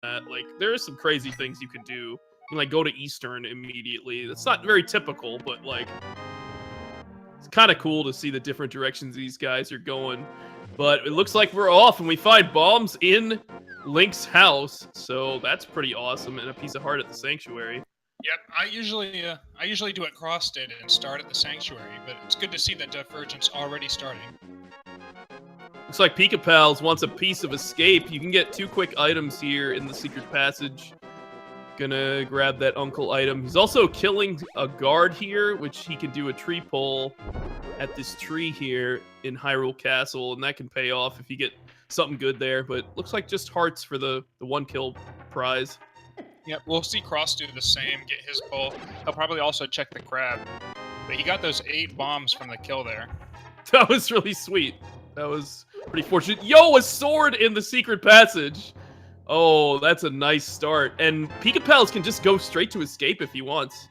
that. Like, there are some crazy things you can do. You can, like, go to Eastern immediately. That's not very typical, but, like, it's kind of cool to see the different directions these guys are going. But it looks like we're off, and we find bombs in Link's house. So that's pretty awesome, and a piece of heart at the Sanctuary. Yep, I usually do what Cross did and start at the Sanctuary, but it's good to see that Divergence already starting. Looks like PikaPals wants a piece of escape. You can get 2 quick items here in the secret passage. Gonna grab that uncle item. He's also killing a guard here, which he can do a tree pull at this tree here in Hyrule Castle, and that can pay off if you get something good there. But looks like just hearts for the 1 kill prize. Yep, we'll see Cross do the same, get his pull. He'll probably also check the crab. But he got those 8 bombs from the kill there. That was really sweet. That was pretty fortunate. Yo, a sword in the secret passage. Oh, that's a nice start. And PikaPals can just go straight to escape if he wants.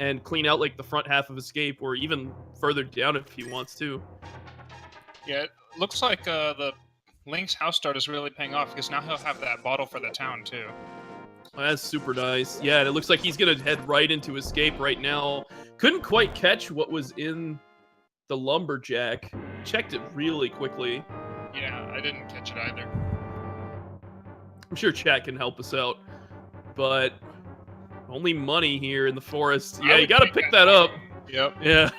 And clean out, like, the front half of escape, or even further down if he wants to. Yeah, it looks like the Link's house start is really paying off, because now he'll have that bottle for the town, too. That's super nice. Yeah, and it looks like he's going to head right into escape right now. Couldn't quite catch what was in the lumberjack. Checked it really quickly. Yeah, I didn't catch it either. I'm sure chat can help us out. But only money here in the forest. Yeah, you got to pick that up. Yep. Yeah.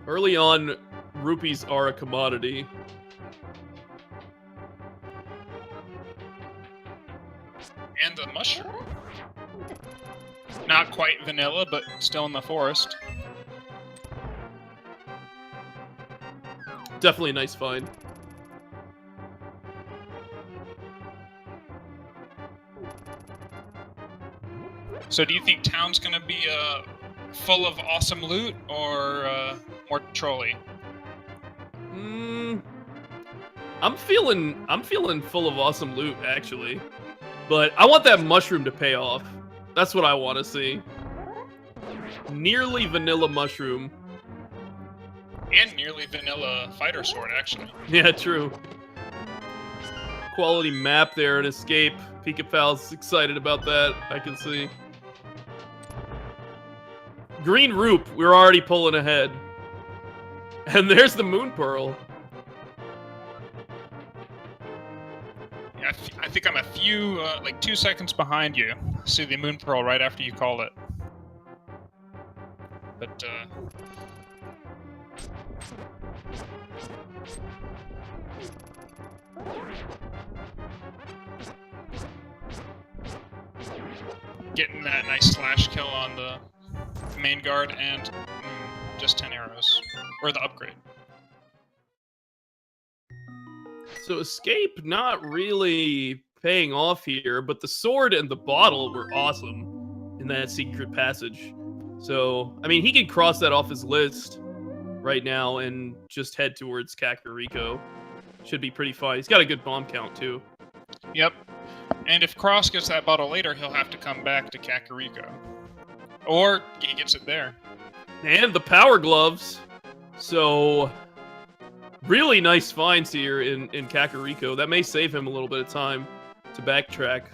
Early on, rupees are a commodity. And the mushroom. Not quite vanilla, but still in the forest. Definitely a nice find. So do you think town's gonna be full of awesome loot, or more trolly? I'm feeling full of awesome loot, actually. But I want that mushroom to pay off. That's what I want to see. Nearly vanilla mushroom. And nearly vanilla fighter sword, actually. Yeah, true. Quality map there and escape. PikaPal's excited about that, I can see. Green Roop, we're already pulling ahead. And there's the Moon Pearl. Yeah, I think I'm a few, like 2 seconds behind you. See the Moon Pearl right after you called it. But, getting that nice slash kill on the main guard, and just 10 arrows. Or the upgrade. So escape not really paying off here, but the sword and the bottle were awesome in that secret passage. So, I mean, he can cross that off his list right now and just head towards Kakariko. Should be pretty fine. He's got a good bomb count, too. Yep. And if Cross gets that bottle later, he'll have to come back to Kakariko. Or he gets it there. And the power gloves. So, really nice finds here in Kakariko. That may save him a little bit of time to backtrack.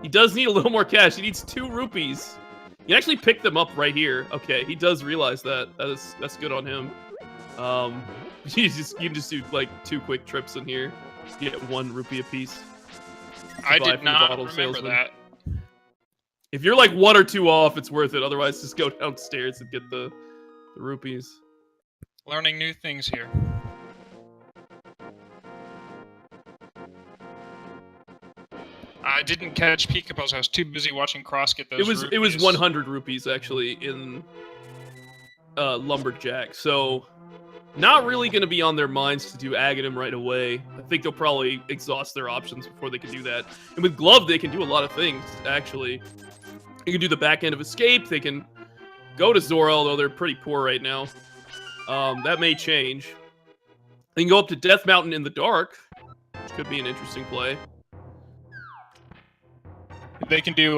He does need a little more cash. He needs 2 rupees. You can actually pick them up right here. Okay, he does realize that. That's good on him. You can just do like 2 quick trips in here. You get 1 rupee apiece. I did not remember that. If you're like 1 or 2 off, it's worth it. Otherwise, just go downstairs and get the rupees. Learning new things here. I didn't catch PikaPals. I was too busy watching Cross get those rupees. It was 100 rupees, actually, in Lumberjack. So, not really going to be on their minds to do Aghanim right away. I think they'll probably exhaust their options before they can do that. And with Glove, they can do a lot of things, actually. They can do the back end of Escape. They can go to Zora, although they're pretty poor right now. That may change. They can go up to Death Mountain in the dark, which could be an interesting play. They can do,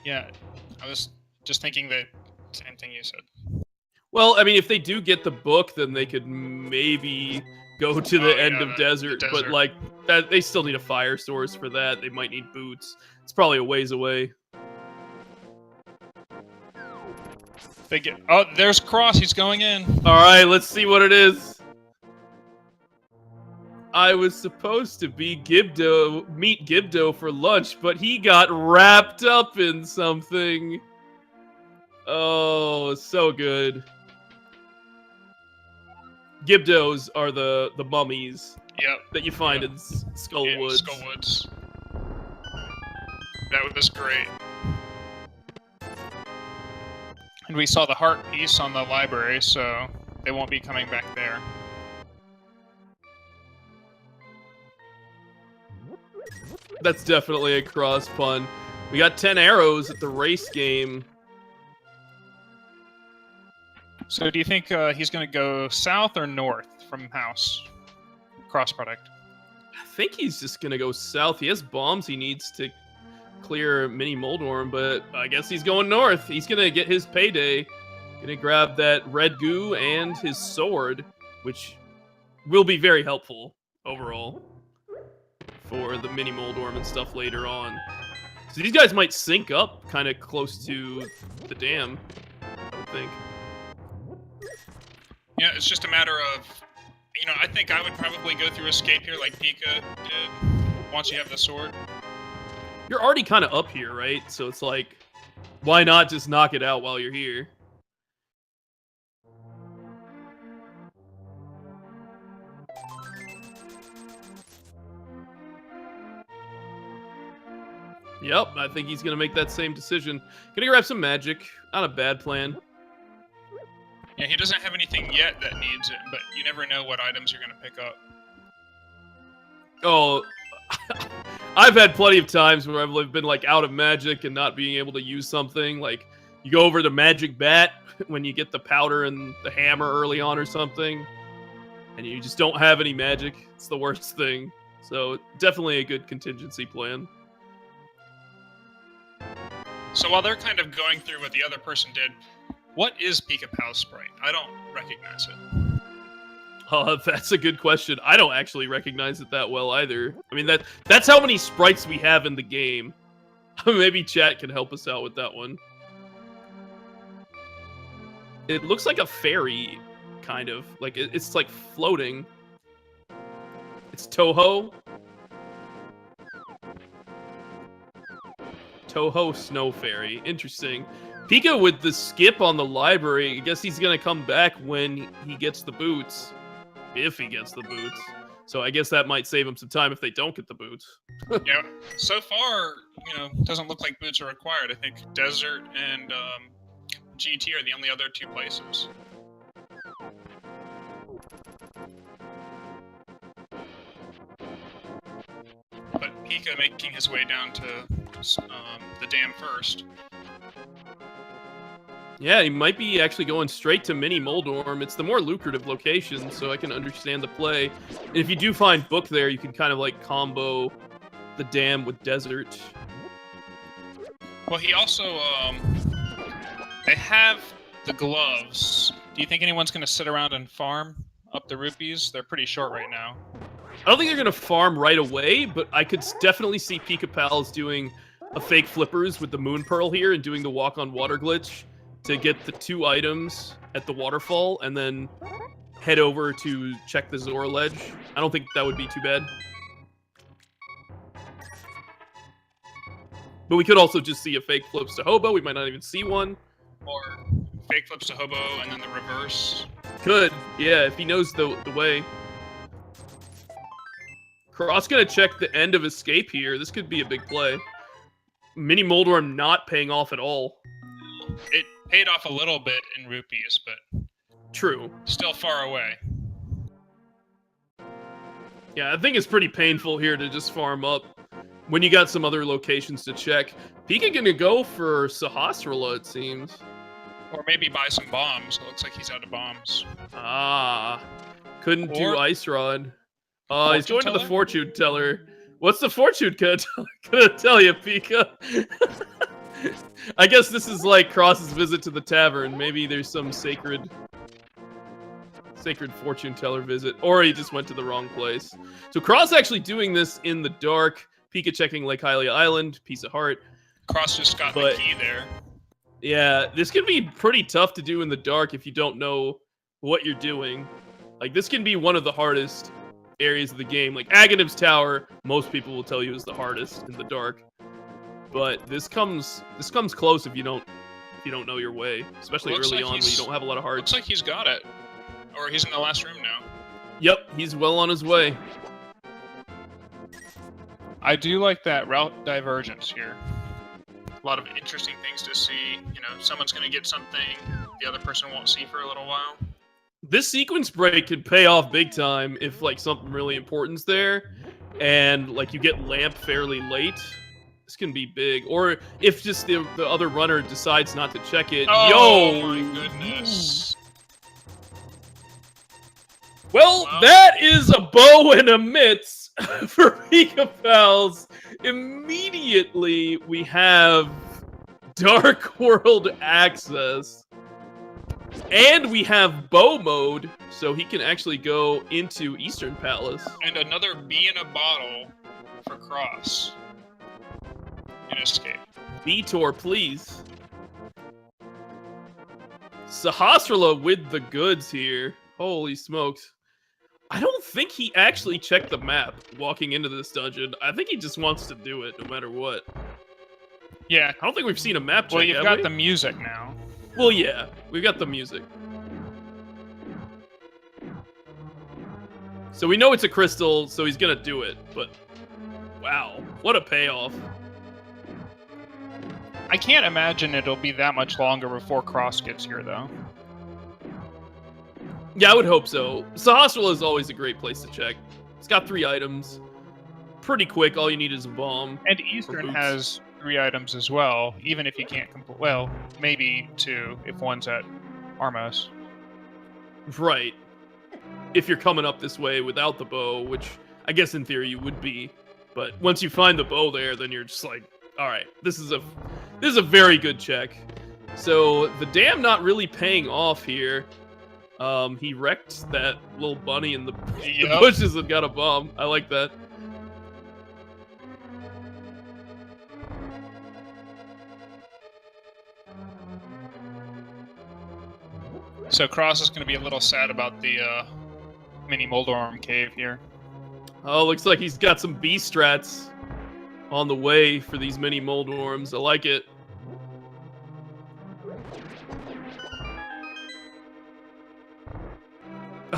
yeah, I was just thinking the same thing you said. Well, I mean, if they do get the book, then they could maybe go to the end of desert, but like that, they still need a fire source for that. They might need boots. It's probably a ways away. They get. Oh, there's Cross. He's going in. All right, let's see what it is. I was supposed to be meet Gibdo for lunch, but he got wrapped up in something. Oh, so good. Gibdos are the mummies. Yep. That you find in Skullwoods. Skullwoods. That was great. And we saw the heart piece on the library, so they won't be coming back there. That's definitely a cross pun. We got 10 arrows at the race game. So do you think he's going to go south or north from house? Cross product. I think he's just going to go south. He has bombs he needs to clear Mini Moldworm, but I guess he's going north. He's going to get his payday. Going to grab that red goo and his sword, which will be very helpful overall for the Mini Moldworm and stuff later on. So these guys might sync up kind of close to the dam, I would think. Yeah, it's just a matter of, you know, I think I would probably go through escape here like Pika did once you have the sword. You're already kind of up here, right? So it's like, why not just knock it out while you're here? Yep, I think he's going to make that same decision. Gonna grab some magic. Not a bad plan. Yeah, he doesn't have anything yet that needs it, but you never know what items you're going to pick up. Oh, I've had plenty of times where I've been like out of magic and not being able to use something. Like you go over to Magic Bat when you get the powder and the hammer early on or something, and you just don't have any magic. It's the worst thing. So definitely a good contingency plan. So while they're kind of going through what the other person did, what is PikaPals Sprite? I don't recognize it. That's a good question. I don't actually recognize it that well either. I mean, that's how many sprites we have in the game. Maybe chat can help us out with that one. It looks like a fairy, kind of. Like, it's like floating. It's Toho. Toho Snow Fairy. Interesting. Pika with the skip on the library, I guess he's going to come back when he gets the boots. If he gets the boots. So I guess that might save him some time if they don't get the boots. Yeah, so far, you know, doesn't look like boots are required. I think Desert and GT are the only other two places. But Pika making his way down to the dam first. Yeah, he might be actually going straight to Mini Moldworm. It's the more lucrative location, so I can understand the play. And if you do find Book there, you can kind of like combo the dam with Desert. Well, he also, they have the gloves. Do you think anyone's going to sit around and farm up the rupees? They're pretty short right now. I don't think they're going to farm right away, but I could definitely see PikaPals doing a fake flippers with the Moon Pearl here and doing the walk on water glitch to get the 2 items at the waterfall and then head over to check the Zora ledge. I don't think that would be too bad. But we could also just see a fake flips to Hobo. We might not even see one. Or fake flips to Hobo and then the reverse. Could. Yeah, if he knows the way. Cross gonna check the end of Escape here. This could be a big play. Mini Moldworm not paying off at all. It paid off a little bit in rupees, but true. Still far away. Yeah, I think it's pretty painful here to just farm up when you got some other locations to check. Pika gonna go for Sahasrara, it seems. Or maybe buy some bombs. It looks like he's out of bombs. Ah, couldn't do Ice Rod. He's going to the Fortune Teller. What's the Fortune gonna tell you, Pika? I guess this is like Cross's visit to the tavern. Maybe there's some sacred fortune teller visit, or he just went to the wrong place. So Cross actually doing this in the dark. Pika checking Lake Hylia Island, piece of heart. Cross just got the key there. Yeah, this can be pretty tough to do in the dark if you don't know what you're doing. Like, this can be one of the hardest areas of the game. Like, Aghanim's Tower, most people will tell you is the hardest in the dark. But this comes close if you don't know your way, especially early on when you don't have a lot of hearts. Looks like he's got it. Or he's in the last room now. Yep, he's well on his way. I do like that route divergence here. A lot of interesting things to see. You know, someone's going to get something the other person won't see for a little while. This sequence break could pay off big time if, like, something really important's there, and, like, you get lamp fairly late. This can be big. Or if just the other runner decides not to check it. Oh, my goodness. Well, that is a bow and a mitts for PikaPals. Immediately, we have Dark World access. And we have bow mode, so he can actually go into Eastern Palace. And another bee in a bottle for Cross. And escape. Vitor, please. Sahasrara with the goods here. Holy smokes. I don't think he actually checked the map walking into this dungeon. I think he just wants to do it no matter what. Yeah. I don't think we've seen a map check, well, you've got the music now. Well, yeah. We've got the music. So we know it's a crystal, so he's gonna do it, but... Wow. What a payoff. I can't imagine it'll be that much longer before Cross gets here, though. Yeah, I would hope so. Sahasrara is always a great place to check. It's got 3 items. Pretty quick, all you need is a bomb. And Eastern has 3 items as well, even if you can't complete... Well, maybe 2, if one's at Armos. Right. If you're coming up this way without the bow, which I guess in theory you would be. But once you find the bow there, then you're just like, alright, this is a very good check. So, the dam not really paying off here. He wrecked that little bunny in the bushes and got a bomb. I like that. So Cross is going to be a little sad about the mini Moldorm cave here. Oh, looks like he's got some B strats on the way for these mini Moldorms. I like it.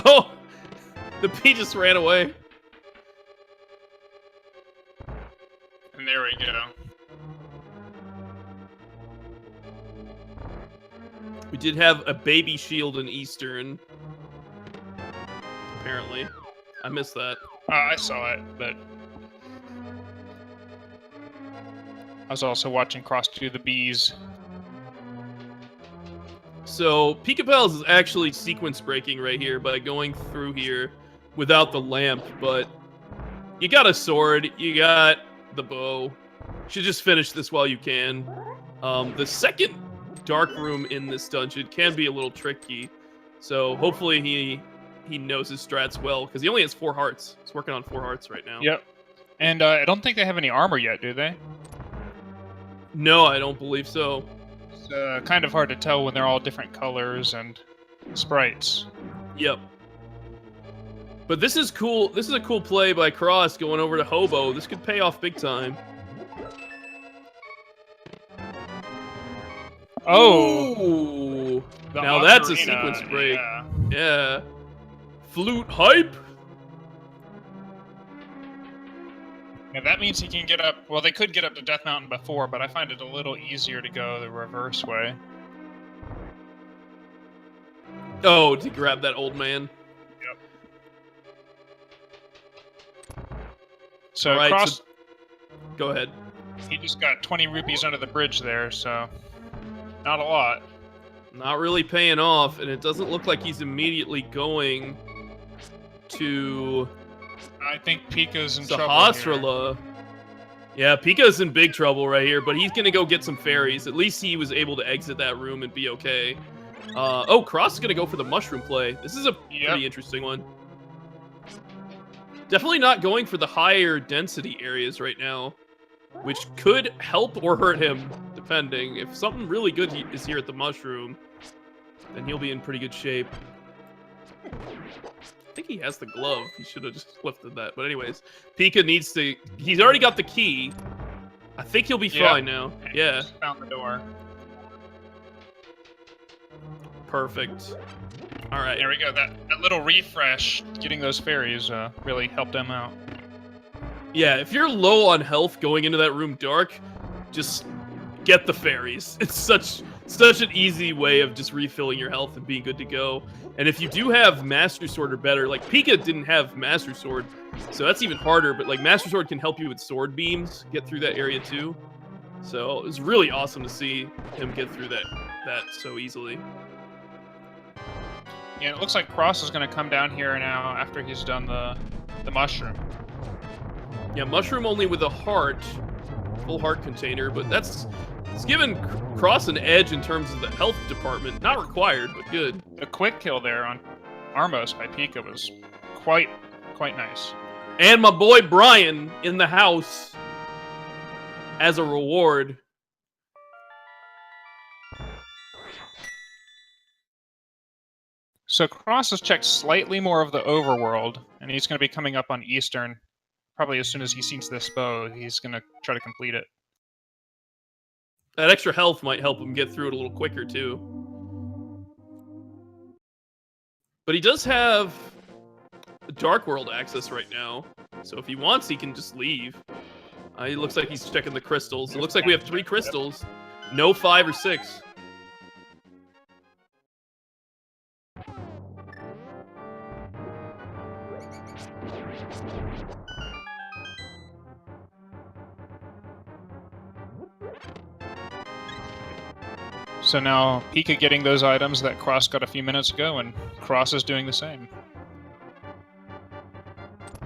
Oh! The bee just ran away. And there we go. We did have a baby shield in Eastern. Apparently. I missed that. I saw it, but... I was also watching Cross do the bees. So, PikaPals is actually sequence breaking right here by going through here without the lamp, but you got a sword, you got the bow. Should just finish this while you can. The second dark room in this dungeon can be a little tricky, so hopefully he knows his strats well, because he only has 4 hearts. He's working on 4 hearts right now. Yep. And I don't think they have any armor yet, do they? No, I don't believe so. It's kind of hard to tell when they're all different colors and sprites. Yep. But this is cool. This is a cool play by Cross going over to Hobo. This could pay off big time. Oh! Ooh. Now that's a sequence break. Yeah. Flute hype? Yeah, that means he can get up... Well, they could get up to Death Mountain before, but I find it a little easier to go the reverse way. Oh, to grab that old man. Yep. So, right, Cross... so... Go ahead. He just got 20 rupees under the bridge there, so... Not a lot. Not really paying off, and it doesn't look like he's immediately going to... I think Pika's in trouble here. Sahasrara. Yeah, Pika's in big trouble right here, but he's gonna go get some fairies. At least he was able to exit that room and be okay. Oh, Cross is gonna go for the mushroom play. This is a pretty interesting one. Definitely not going for the higher density areas right now, which could help or hurt him, depending. If something really good is here at the mushroom, then he'll be in pretty good shape. I think he has the glove. He should have just lifted that. But anyways, Pika needs to... He's already got the key. I think he'll be fine now. Yeah. Found the door. Perfect. All right. There we go. That little refresh, getting those fairies, really helped them out. Yeah, if you're low on health going into that room dark, just get the fairies. It's such an easy way of just refilling your health and being good to go. And if you do have Master Sword or better, like Pika didn't have Master Sword, so that's even harder, but like Master Sword can help you with sword beams, get through that area too. So it was really awesome to see him get through that so easily. Yeah, it looks like Cross is going to come down here now after he's done the mushroom. Yeah, mushroom only with a heart, full heart container, but it's given Cross an edge in terms of the health department. Not required, but good. The quick kill there on Armos by Pika was quite nice. And my boy Brian in the house as a reward. So Cross has checked slightly more of the overworld, and he's going to be coming up on Eastern. Probably as soon as he sees this bow, he's going to try to complete it. That extra health might help him get through it a little quicker, too. But he does have Dark World access right now, so if he wants, he can just leave. He looks like he's checking the crystals. It looks like we have 3 crystals. No 5 or 6. So now Pika getting those items that Cross got a few minutes ago, and Cross is doing the same.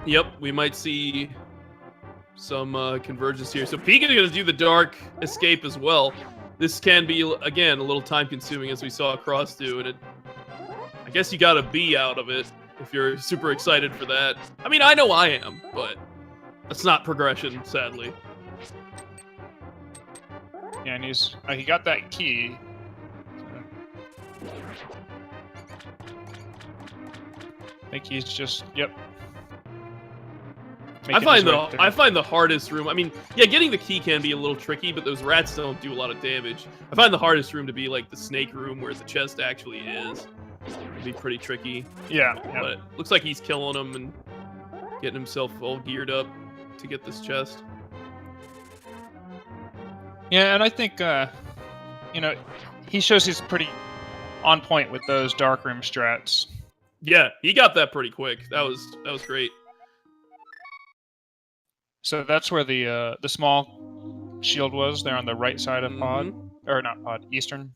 Yep, we might see some convergence here. So Pika is going to do the dark escape as well. This can be, again, a little time-consuming, as we saw Cross do, and I guess you got a B out of it if you're super excited for that. I mean, I know I am, but that's not progression, sadly. Yeah, and he got that key. I think he's just, I find the hardest room. I mean, yeah, getting the key can be a little tricky, but those rats don't do a lot of damage. I find the hardest room to be like the snake room where the chest actually is. It'd be pretty tricky. Yeah. But it looks like he's killing them and getting himself all geared up to get this chest. Yeah, and I think he shows he's pretty on point with those dark room strats. Yeah, he got that pretty quick. That was great. So that's where the small shield was there on the right side of Pod, or not Pod, Eastern.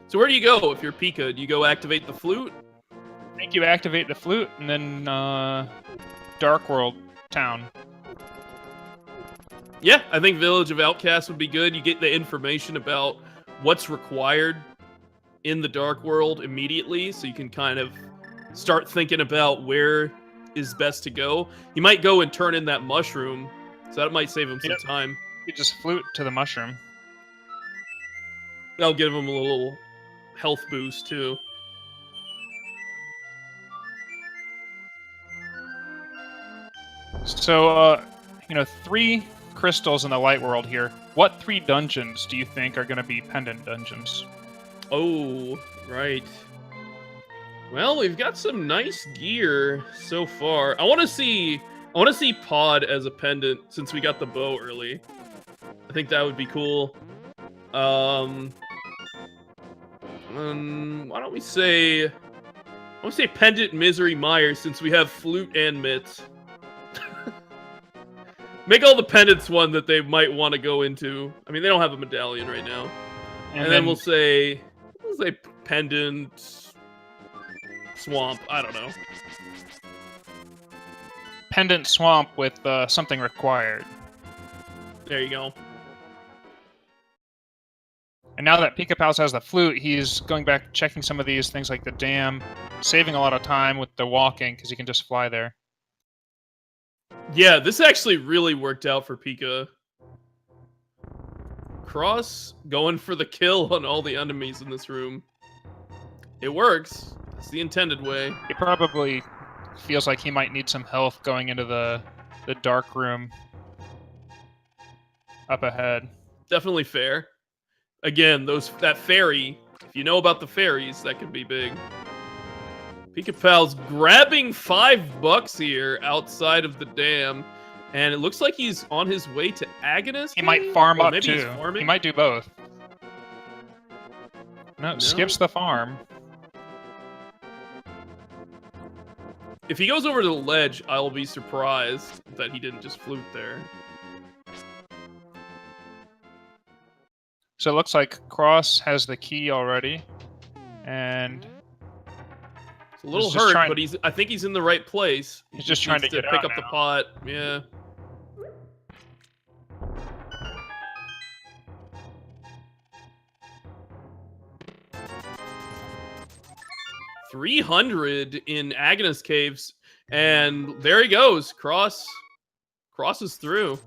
So where do you go if you're Pika? Do you go activate the flute? I think you activate the flute and then Dark World Town. Yeah, I think Village of Outcasts would be good. You get the information about what's required in the Dark World immediately, so you can kind of start thinking about where is best to go. You might go and turn in that mushroom, so that might save him some time. You just flute to the mushroom. That'll give him a little health boost, too. So, 3 crystals in the light world here. What 3 dungeons do you think are going to be pendant dungeons? Oh, right. Well, we've got some nice gear so far. I want to see Pod as a pendant since we got the bow early. I think that would be cool. Why don't we say pendant Misery Mire since we have flute and mitts. Make all the pendants one that they might want to go into. I mean, they don't have a medallion right now. And then we'll say pendant swamp. I don't know. Pendant swamp with something required. There you go. And now that PikaPals has the flute, he's going back checking some of these things like the dam, saving a lot of time with the walking because he can just fly there. Yeah, this actually really worked out for Pika. Cross going for the kill on all the enemies in this room. It works. It's the intended way. He probably feels like he might need some health going into the dark room up ahead. Definitely fair. Again, that fairy, if you know about the fairies, that could be big. PikaPal's grabbing $5 here outside of the dam, and it looks like he's on his way to Agonist. He might farm up maybe too. He's farming? He might do both. No, skips the farm. If he goes over to the ledge, I'll be surprised that he didn't just flute there. So it looks like Cross has the key already, and it's a little hurt, but I think he's in the right place. He's just trying to pick up the pot. Yeah. $300 in Agonist Caves, and there he goes. Crosses through.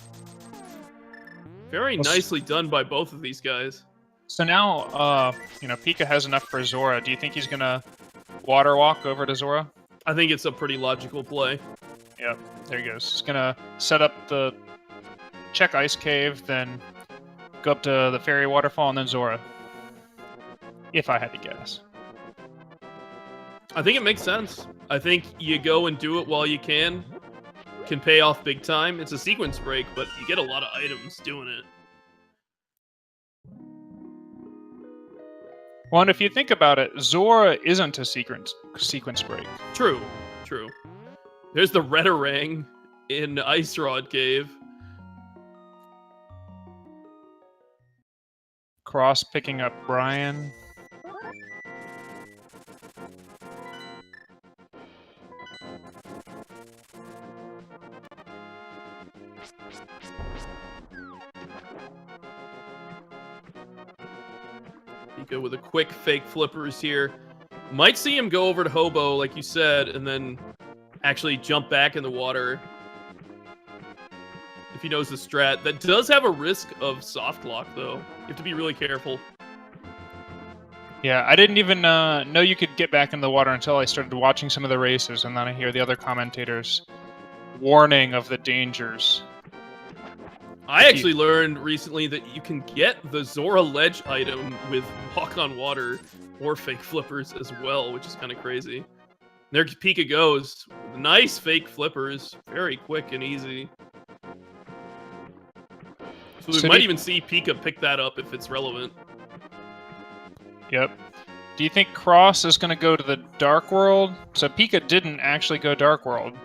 Very nicely done by both of these guys. So now, Pika has enough for Zora. Do you think he's gonna water walk over to Zora? I think it's a pretty logical play. Yep, there he goes. He's gonna set up the check Ice Cave, then go up to the Fairy Waterfall, and then Zora. If I had to guess. I think it makes sense. I think you go and do it while you can pay off big time. It's a sequence break, but you get a lot of items doing it. Well, and if you think about it, Zora isn't a sequence break. True. There's the Redarang in Ice Rod Cave. Cross picking up Brian. Pika with a quick fake flippers here. Might see him go over to Hobo, like you said, and then actually jump back in the water. If he knows the strat. That does have a risk of soft lock, though. You have to be really careful. Yeah, I didn't even know you could get back in the water until I started watching some of the races, and then I hear the other commentators warning of the dangers. I actually learned recently that you can get the Zora ledge item with Walk on Water or fake flippers as well, which is kind of crazy. There Pika goes. Nice fake flippers. Very quick and easy. So we might even see Pika pick that up if it's relevant. Yep. Do you think Cross is going to go to the Dark World? So Pika didn't actually go Dark World.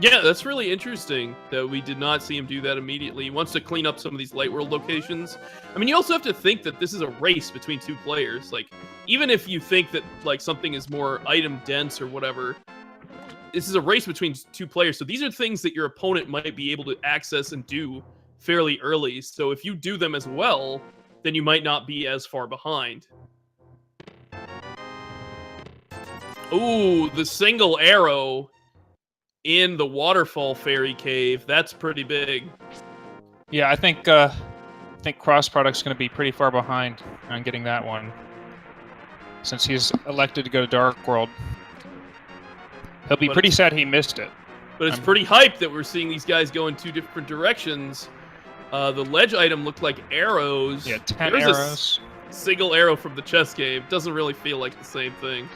Yeah, that's really interesting that we did not see him do that immediately. He wants to clean up some of these Light World locations. I mean, you also have to think that this is a race between two players. Like, even if you think that like something is more item dense or whatever, this is a race between two players. So these are things that your opponent might be able to access and do fairly early. So if you do them as well, then you might not be as far behind. Ooh, the single arrow in the waterfall fairy cave. That's pretty big. Yeah, I think Cross Product's going to be pretty far behind on getting that one, since he's elected to go to Dark World. He'll be pretty sad he missed it. But it's pretty hyped that we're seeing these guys go in two different directions. The ledge item looked like arrows. Yeah, 10 arrows. A single arrow from the chess game. Doesn't really feel like the same thing.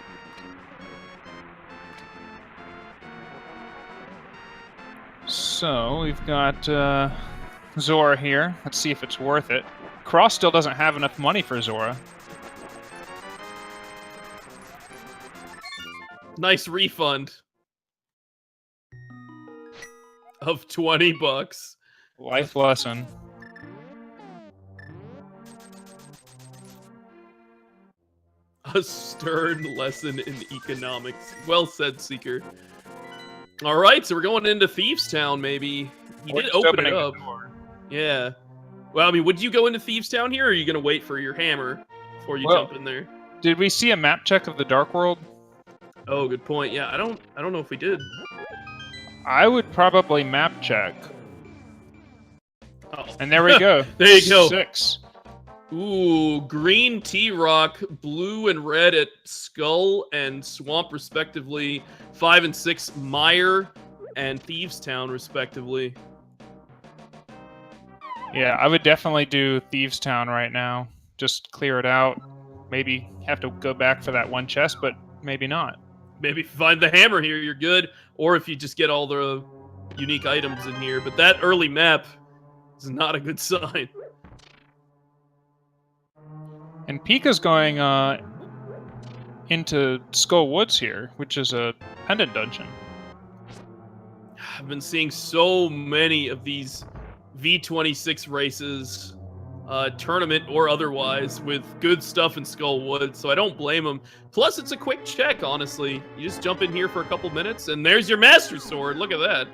So, we've got Zora here. Let's see if it's worth it. Cross still doesn't have enough money for Zora. Nice refund of $20. Life lesson. A stern lesson in economics. Well said, Seeker. All right, so we're going into Thieves Town, maybe. He We're did just open it opening the up. door. Yeah. Well, I mean, would you go into Thieves Town here, or are you going to wait for your hammer before you jump in there? Did we see a map check of the Dark World? Oh, good point. Yeah, I don't know if we did. I would probably map check. Oh. And there we go. There you go. 6. Ooh, green T-Rock, blue and red at Skull and Swamp, respectively. 5 and 6, Mire and Thieves Town, respectively. Yeah, I would definitely do Thieves Town right now. Just clear it out. Maybe have to go back for that one chest, but maybe not. Maybe if you find the hammer here, you're good. Or if you just get all the unique items in here. But that early map is not a good sign. And Pika's going into Skull Woods here, which is a pendant dungeon. I've been seeing so many of these V26 races, tournament or otherwise, with good stuff in Skull Woods, so I don't blame them. Plus, it's a quick check, honestly. You just jump in here for a couple minutes, and there's your Master Sword. Look at that.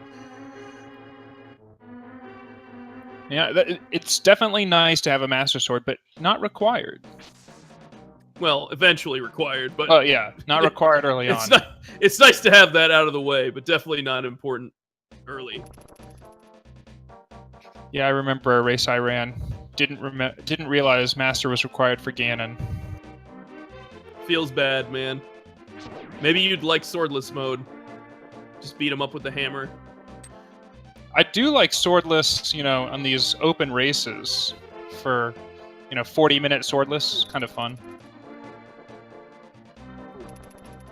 Yeah, it's definitely nice to have a Master Sword, but not required. Well, eventually required, but... Oh, yeah, not required early on. It's nice to have that out of the way, but definitely not important early. Yeah, I remember a race I ran. Didn't realize Master was required for Ganon. Feels bad, man. Maybe you'd like swordless mode. Just beat him up with the hammer. I do like swordless, on these open races for, 40-minute swordless. Kind of fun.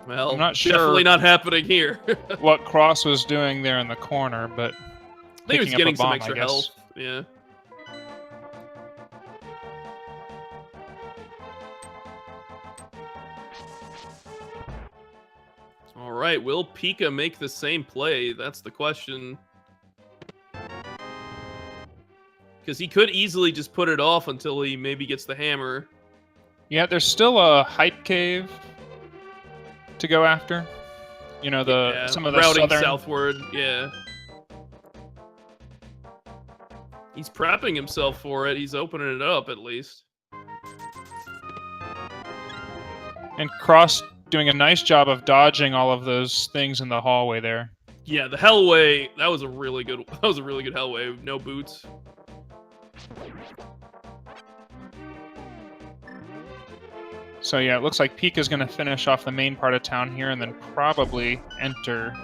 Well, I'm not sure definitely not happening here. what Cross was doing there in the corner, but I think he was getting some extra health. Yeah. All right, will Pika make the same play? That's the question. Because he could easily just put it off until he maybe gets the hammer. Yeah, there's still a hype cave to go after. Some of the routing southern... southward. Yeah. He's prepping himself for it. He's opening it up, at least. And Cross doing a nice job of dodging all of those things in the hallway there. Yeah, the Hellway, that was a really good Hellway. No boots. So yeah, it looks like Pika's going to finish off the main part of town here and then probably enter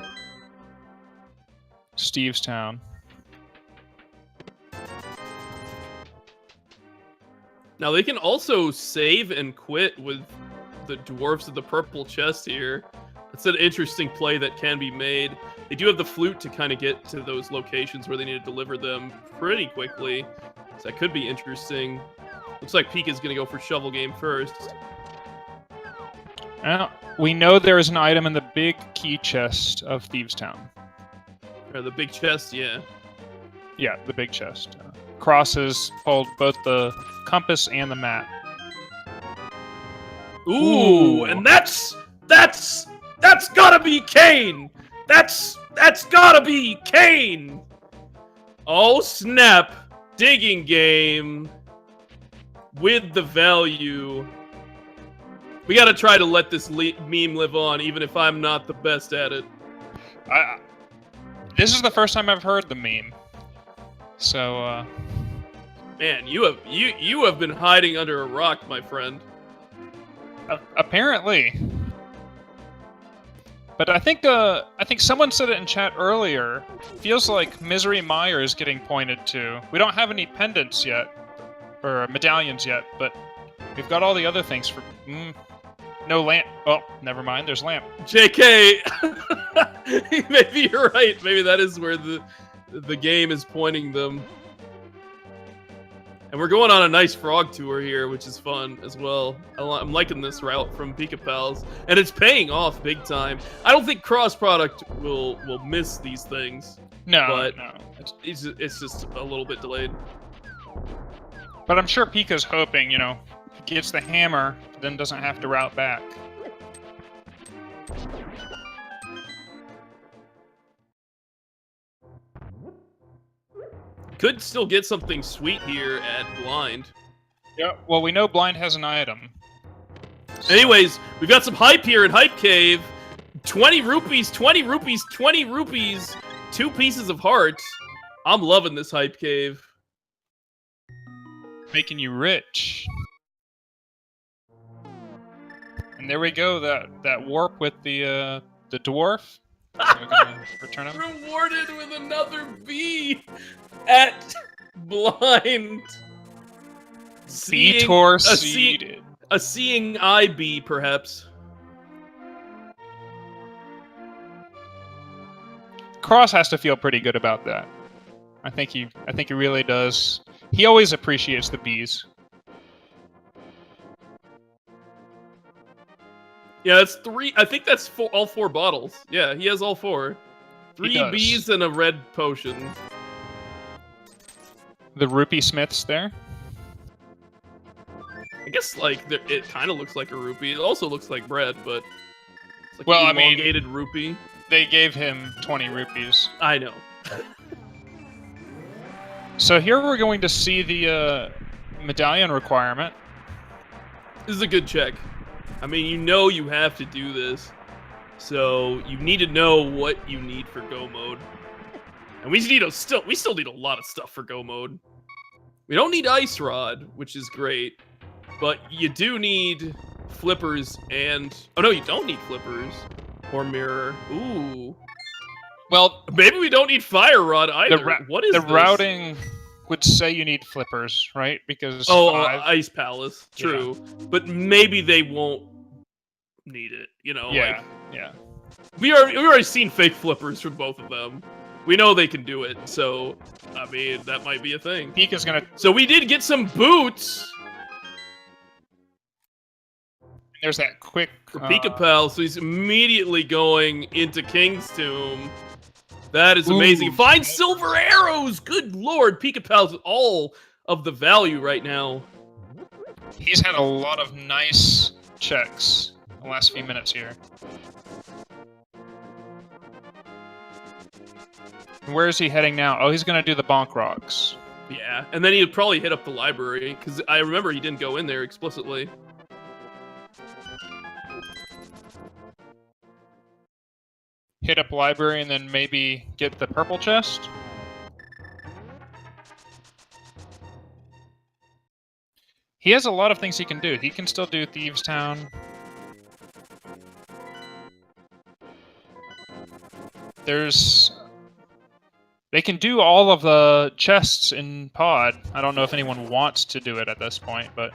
Steve's Town. Now they can also save and quit with the Dwarfs of the Purple Chest here. That's an interesting play that can be made. They do have the flute to kind of get to those locations where they need to deliver them pretty quickly. So that could be interesting. Looks like Pika's going to go for Shovel Game first. We know there is an item in the big key chest of Thieves Town. Or the big chest, yeah. Yeah, the big chest. Cross has pulled both the compass and the map. Ooh, and that's gotta be Kane! That's gotta be Kane! Oh snap! Digging game with the value. We gotta try to let this meme live on, even if I'm not the best at it. This is the first time I've heard the meme. So, man, you have been hiding under a rock, my friend. Apparently. But I think someone said it in chat earlier. Feels like Misery Mire is getting pointed to. We don't have any pendants yet, or medallions yet, but we've got all the other things for. No lamp. Oh, never mind. There's lamp. JK. Maybe you're right. Maybe that is where the game is pointing them. And we're going on a nice frog tour here, which is fun as well. I'm liking this route from PikaPals, and it's paying off big time. I don't think cross product will miss these things. No, but no. It's just a little bit delayed. But I'm sure Pika's hoping, gets the hammer, then doesn't have to route back. Could still get something sweet here at blind. Yeah, well, we know blind has an item. So. Anyways, we've got some hype here in Hype Cave. 20 rupees, 20 rupees, 20 rupees, 2 pieces of heart. I'm loving this Hype Cave. Making you rich. And there we go, that warp with the dwarf. We're gonna return him. Rewarded with another B at blind. Beator seeded. A seeing eye bee, perhaps. Cross has to feel pretty good about that. I think he really does. He always appreciates the bees. Yeah, that's 3. I think that's all 4 bottles. Yeah, he has all 4. 3 bees and a red potion. The rupee smiths there. I guess like it kind of looks like a rupee. It also looks like bread, but it's like an elongated rupee. They gave him 20 rupees. I know. So here we're going to see the medallion requirement. This is a good check. I mean, you know you have to do this, so you need to know what you need for Go mode. And we still need a lot of stuff for Go mode. We don't need Ice Rod, which is great, but you do need flippers and... Oh no, you don't need flippers or mirror. Ooh. Well, maybe we don't need Fire Rod either. What is the this? routing would say you need flippers, right? Because Ice Palace, true. Yeah. But maybe they won't need it. You know, yeah, yeah. We already seen fake flippers from both of them. We know they can do it, so I mean that might be a thing. Pika's gonna. So we did get some boots. There's that quick for PikaPals, so he's immediately going into King's Tomb. That is amazing. Find silver arrows! Good lord, PikaPals with all of the value right now. He's had a lot of nice checks in the last few minutes here. Where is he heading now? Oh, he's gonna do the bonk rocks. Yeah, and then he'd probably hit up the library, because I remember he didn't go in there explicitly. Hit up library and then maybe get the purple chest? He has a lot of things he can do. He can still do Thieves Town. They can do all of the chests in Pod. I don't know if anyone wants to do it at this point, but...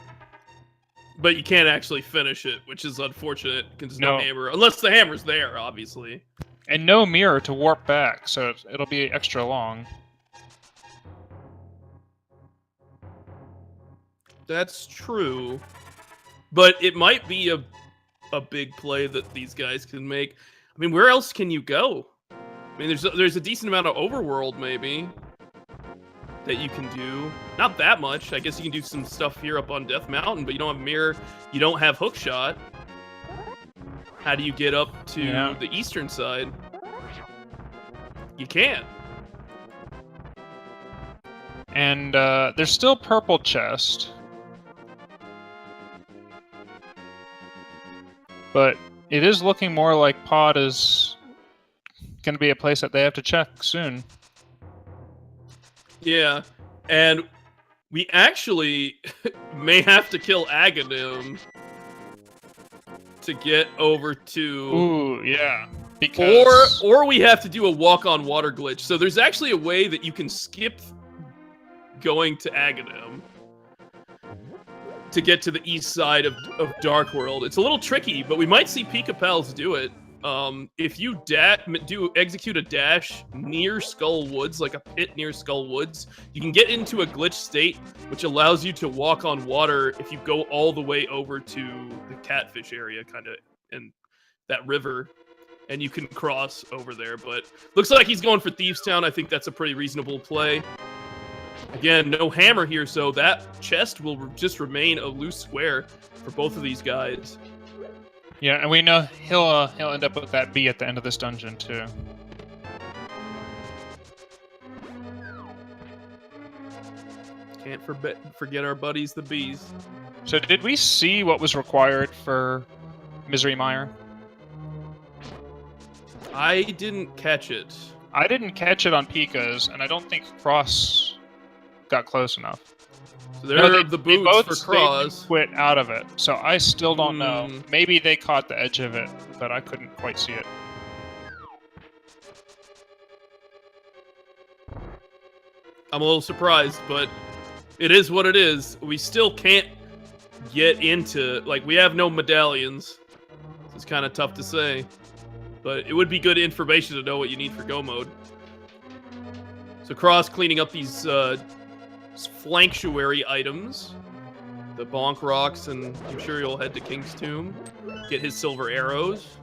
But you can't actually finish it, which is unfortunate, because there's no hammer. Unless the hammer's there, obviously. And no mirror to warp back, so it'll be extra long. That's true. But it might be a big play that these guys can make. I mean, where else can you go? I mean, there's a decent amount of overworld, maybe, that you can do. Not that much. I guess you can do some stuff here up on Death Mountain, but you don't have mirror. You don't have hookshot. How do you get up to the eastern side? You can't. And there's still purple chest. But it is looking more like Pod is going to be a place that they have to check soon. Yeah, and we actually may have to kill Aghanim to get over to... Ooh, yeah. Because... Or we have to do a walk-on water glitch. So there's actually a way that you can skip going to Aghanim to get to the east side of Dark World. It's a little tricky, but we might see PikaPals do it. If you execute a dash near Skull Woods, like a pit near Skull Woods, you can get into a glitch state, which allows you to walk on water if you go all the way over to the Catfish area, kind of, and that river, and you can cross over there. But looks like he's going for Thieves Town. I think that's a pretty reasonable play. Again, no hammer here, so that chest will just remain a loose square for both of these guys. Yeah, and we know he'll end up with that bee at the end of this dungeon too. Can't forget our buddies, the bees. So did we see what was required for Misery Mire? I didn't catch it. I didn't catch it on Pika's, and I don't think Cross got close enough. So they're the boots for Cross. Quit out of it, so I still don't know. Maybe they caught the edge of it, but I couldn't quite see it. I'm a little surprised, but it is what it is. We still can't get into... Like, we have no medallions. It's kind of tough to say. But it would be good information to know what you need for Go Mode. So Cross cleaning up these flanctuary items. The Bonk Rocks, and I'm sure you'll head to King's Tomb. Get his silver arrows.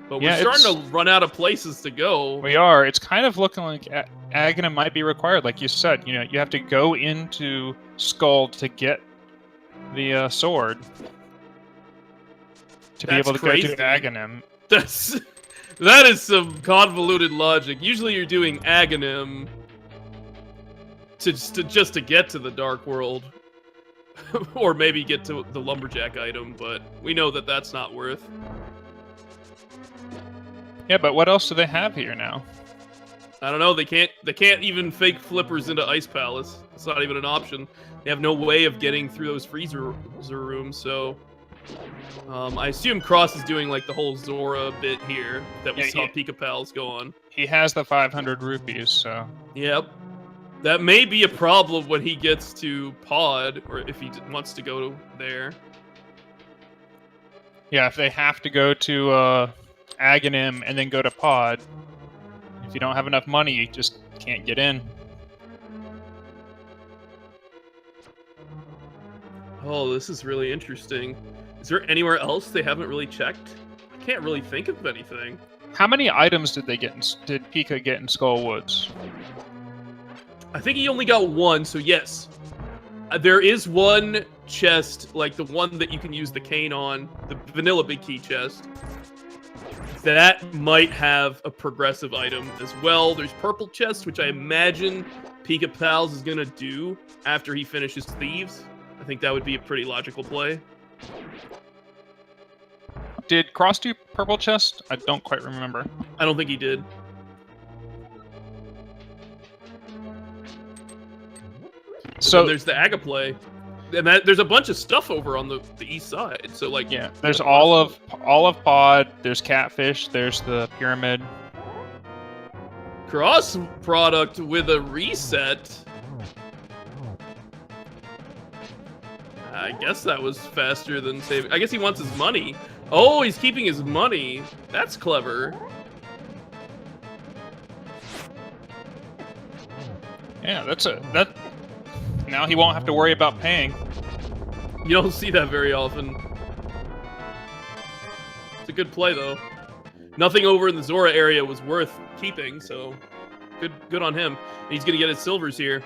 But we're starting to run out of places to go. We are. It's kind of looking like Aghanim might be required, like you said. You know, you have to go into Skull to get the sword. To be able to go to Aghanim. That is some convoluted logic. Usually you're doing Aghanim just to get to the Dark World. Or maybe get to the Lumberjack item, but we know that that's not worth. Yeah, but what else do they have here now? I don't know. They can't even fake flippers into Ice Palace. It's not even an option. They have no way of getting through those freezer rooms, so... I assume Cross is doing like the whole Zora bit here that we saw PikaPals go on. He has the 500 rupees, so... Yep. That may be a problem when he gets to Pod, or if he wants to go there. Yeah, if they have to go to Aghanim and then go to Pod, if you don't have enough money, you just can't get in. Oh, this is really interesting. Is there anywhere else they haven't really checked? I can't really think of anything. How many items did Pika get in Skull Woods? I think he only got one, so yes. There is one chest, like the one that you can use the cane on, the vanilla big key chest. That might have a progressive item as well. There's purple chest, which I imagine PikaPals is going to do after he finishes Thieves. I think that would be a pretty logical play. Did Cross do purple chest? I don't quite remember. I don't think he did. So there's the Aga play. And there's a bunch of stuff over on the east side. So like yeah, there's all of Pod, there's Catfish, there's the Pyramid. Cross product with a reset. I guess that was faster than saving. I guess he wants his money. Oh, he's keeping his money. That's clever. Yeah, that. Now he won't have to worry about paying. You don't see that very often. It's a good play though. Nothing over in the Zora area was worth keeping, so good on him. And he's gonna get his silvers here.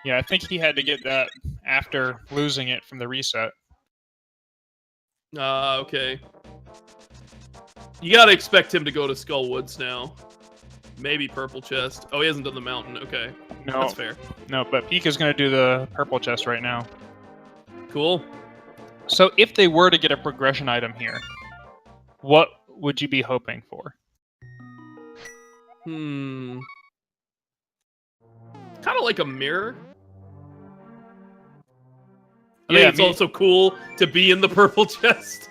Yeah, I think he had to get that after losing it from the reset. Okay. You gotta expect him to go to Skull Woods now. Maybe purple chest. Oh, he hasn't done the mountain. Okay. No. That's fair. No, but Pika's gonna do the purple chest right now. Cool. So if they were to get a progression item here, what would you be hoping for? Kind of like a mirror. I think it's also cool to be in the purple chest.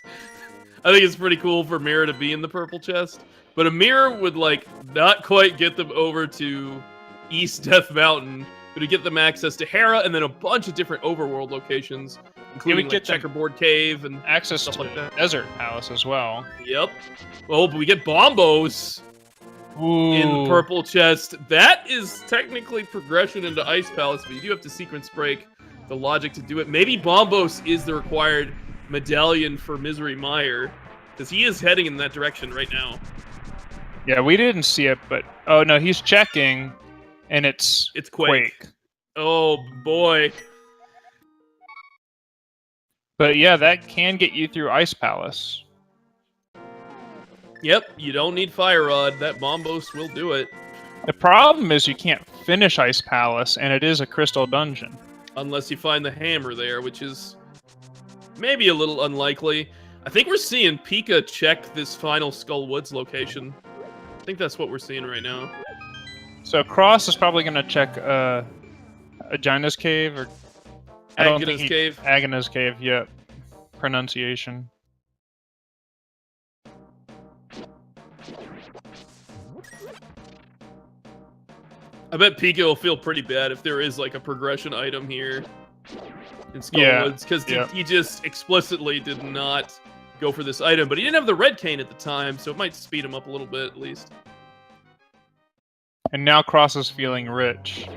I think it's pretty cool for Mirror to be in the purple chest. But a mirror would, like, not quite get them over to East Death Mountain, but to get them access to Hera and then a bunch of different overworld locations, including like Checkerboard Cave and access stuff to like that. Desert Palace as well. Yep. Oh, but we get Bombos in the purple chest. That is technically progression into Ice Palace, but you do have to sequence break the logic to do it. Maybe Bombos is the required medallion for Misery Mire because he is heading in that direction right now. Yeah, we didn't see it, but oh no, he's checking, and it's Quake. Oh boy. But yeah, that can get you through Ice Palace. Yep, you don't need Fire Rod. That Bombos will do it. The problem is you can't finish Ice Palace, and it is a crystal dungeon. Unless you find the hammer there, which is maybe a little unlikely. I think we're seeing Pika check this final Skull Woods location. I think that's what we're seeing right now. So Cross is probably going to check Agina's Cave, or Agina's Cave. Agina's Cave, yeah. Pronunciation. I bet Pika will feel pretty bad if there is like a progression item here in Skull Woods, because he just explicitly did not go for this item, but he didn't have the red cane at the time, so it might speed him up a little bit at least. And now Cross is feeling rich.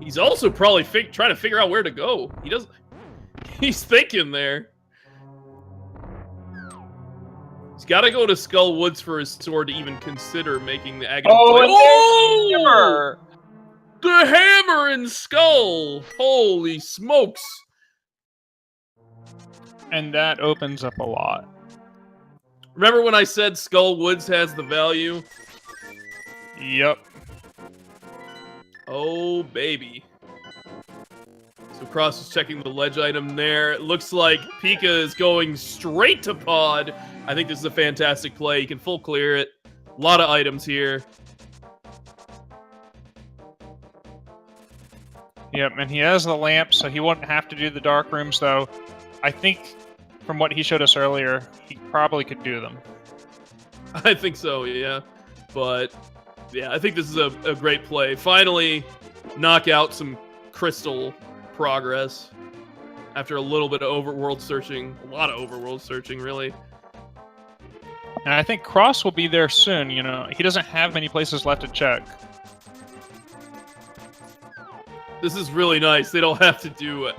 He's also probably trying to figure out where to go. He's thinking there. He's got to go to Skull Woods for his sword to even consider making the Agony play. Oh! The hammer and skull! Holy smokes! And that opens up a lot. Remember when I said Skull Woods has the value? Yep. Oh, baby. So Cross is checking the ledge item there. It looks like Pika is going straight to Pod. I think this is a fantastic play. He can full clear it. A lot of items here. Yep, and he has the lamp, so he won't have to do the dark rooms, though. I think, from what he showed us earlier, he probably could do them. I think so, yeah. But, yeah, I think this is a great play. Finally, knock out some crystal progress after a little bit of overworld searching. A lot of overworld searching, really. And I think Cross will be there soon, you know. He doesn't have many places left to check. This is really nice. They don't have to do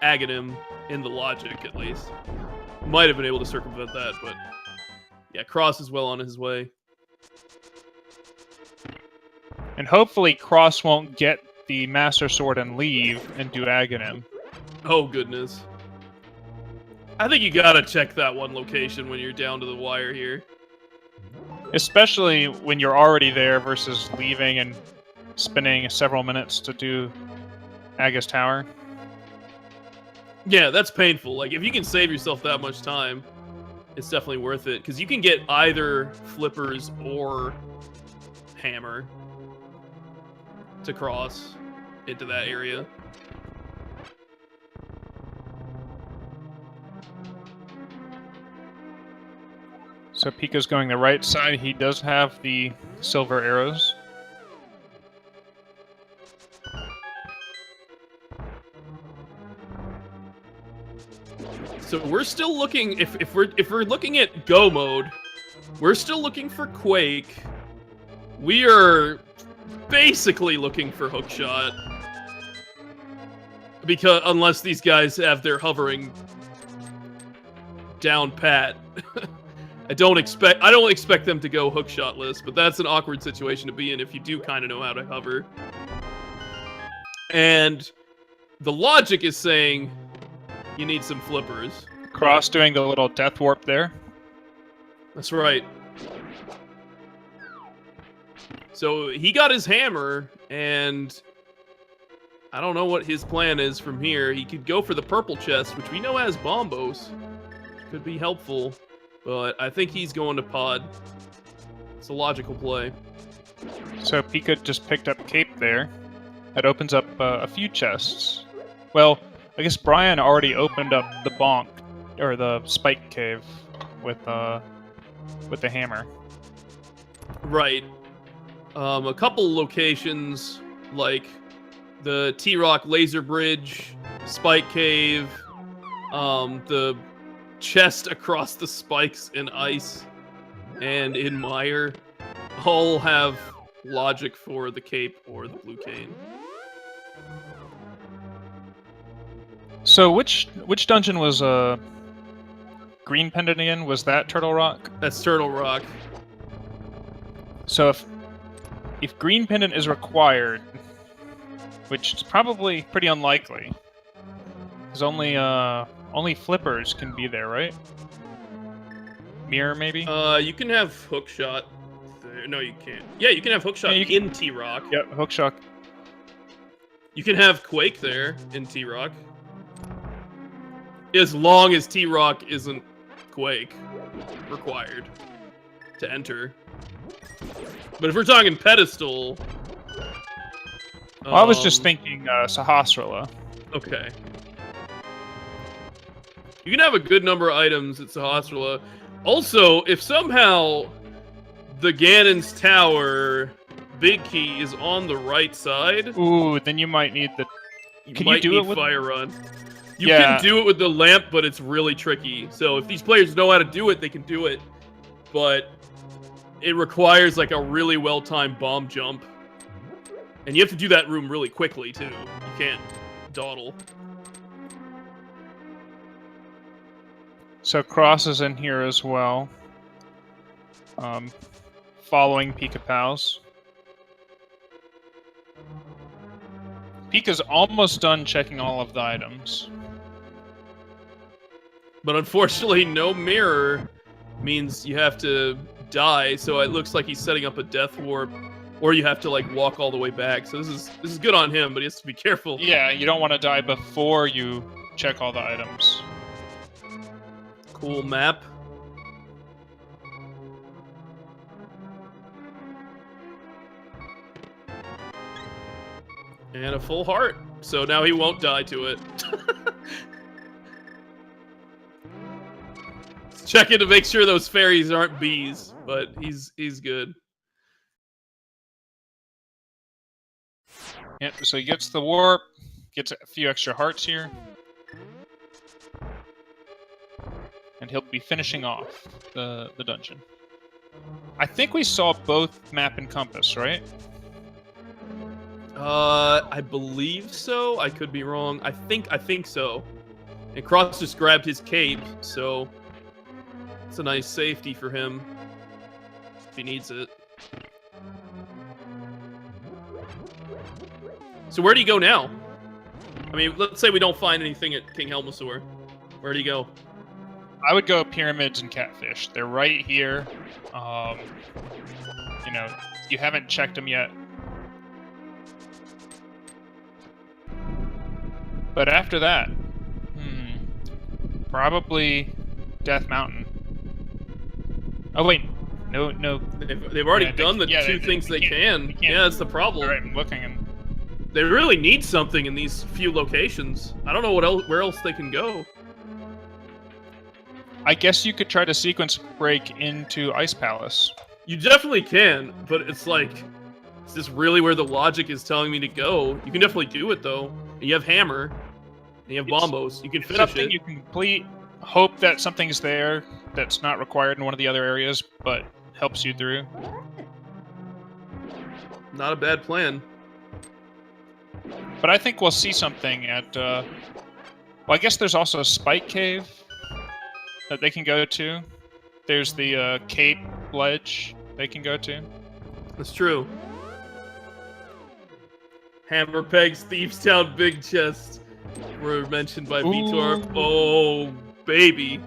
Aghanim in the logic, at least. Might have been able to circumvent that, but... yeah, Cross is well on his way. And hopefully Cross won't get the Master Sword and leave and do Aghanim. Oh, goodness. I think you gotta check that one location when you're down to the wire here. Especially when you're already there versus leaving and spending several minutes to do Aga's Tower. Yeah, that's painful. Like, if you can save yourself that much time, it's definitely worth it. Because you can get either Flippers or Hammer to cross into that area. So Pika's going the right side. He does have the silver arrows. So we're still looking, if we're looking at go mode, we're still looking for Quake. We are basically looking for Hookshot. Because unless these guys have their hovering down pat. I don't expect them to go Hookshot-less, but that's an awkward situation to be in if you do kind of know how to hover. And the logic is saying you need some flippers. Cross doing the little death warp there. That's right. So he got his hammer, and I don't know what his plan is from here. He could go for the purple chest, which we know has Bombos. Could be helpful, but I think he's going to Pod. It's a logical play. So Pika just picked up Cape there. That opens up a few chests. Well, I guess Brian already opened up the bonk, or the spike cave, with the hammer. Right. A couple locations, like the T-Rock Laser Bridge, Spike Cave, the chest across the spikes in ice, and in Mire, all have logic for the cape or the blue cane. So which dungeon was green pendant again? Was that Turtle Rock? That's Turtle Rock. So if green pendant is required, which is probably pretty unlikely, because only flippers can be there, right? Mirror, maybe? You can have hookshot there. No, you can't. Yeah, you can have hookshot in T-Rock. Yep, hookshot. You can have Quake there in T-Rock. As long as T-Rock isn't Quake required to enter. But if we're talking pedestal... Well, I was just thinking Sahasrara. Okay. You can have a good number of items at Sahasrara. Also, if somehow the Ganon's Tower big key is on the right side... Ooh, then you might need the... Can you do it with... Fire Run. You can do it with the lamp, but it's really tricky. So if these players know how to do it, they can do it. But it requires like a really well-timed bomb jump. And you have to do that room really quickly, too. You can't dawdle. So Cross is in here as well. Following PikaPals. Pika's almost done checking all of the items. But unfortunately, no mirror means you have to die, so it looks like he's setting up a death warp, or you have to like walk all the way back. So this is good on him, but he has to be careful. Yeah, you don't want to die before you check all the items. Cool map. And a full heart, so now he won't die to it. Checking to make sure those fairies aren't bees, but he's good. Yep, so he gets the warp, gets a few extra hearts here. And he'll be finishing off the dungeon. I think we saw both map and compass, right? I believe so. I could be wrong. I think so. And Cross just grabbed his cape, so it's a nice safety for him if he needs it. So where do you go now? I mean, let's say we don't find anything at King Helmasaur. Where do you go? I would go pyramids and catfish. They're right here. You know, you haven't checked them yet. But after that, probably Death Mountain. Oh wait, no. They've already done the two things they can. Yeah, that's the problem. All right, I'm looking and. They really need something in these few locations. I don't know where else they can go. I guess you could try to sequence break into Ice Palace. You definitely can, but it's like, is this really where the logic is telling me to go? You can definitely do it though. And you have Hammer, and you have Bombos. You can finish something it. You can complete. Hope that something's there that's not required in one of the other areas, but helps you through. Not a bad plan. But I think we'll see something at. Well, I guess there's also a Spike Cave that they can go to. There's the Cape Ledge they can go to. That's true. Hammer Pegs, Thieves Town, Big Chest were mentioned by Vitor. Oh, baby.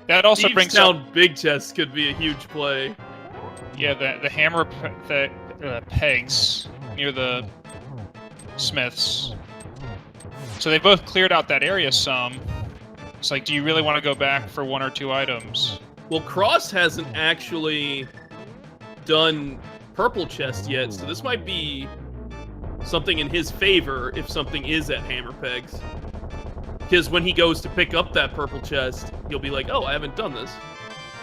That also brings Thieves Town, Big Chest could be a huge play. Yeah, the hammer pegs near the smiths. So they both cleared out that area some. It's like, do you really want to go back for one or two items? Well, Cross hasn't actually done Purple Chest yet, so this might be something in his favor if something is at Hammer Pegs. Because when he goes to pick up that Purple Chest, he'll be like, oh, I haven't done this.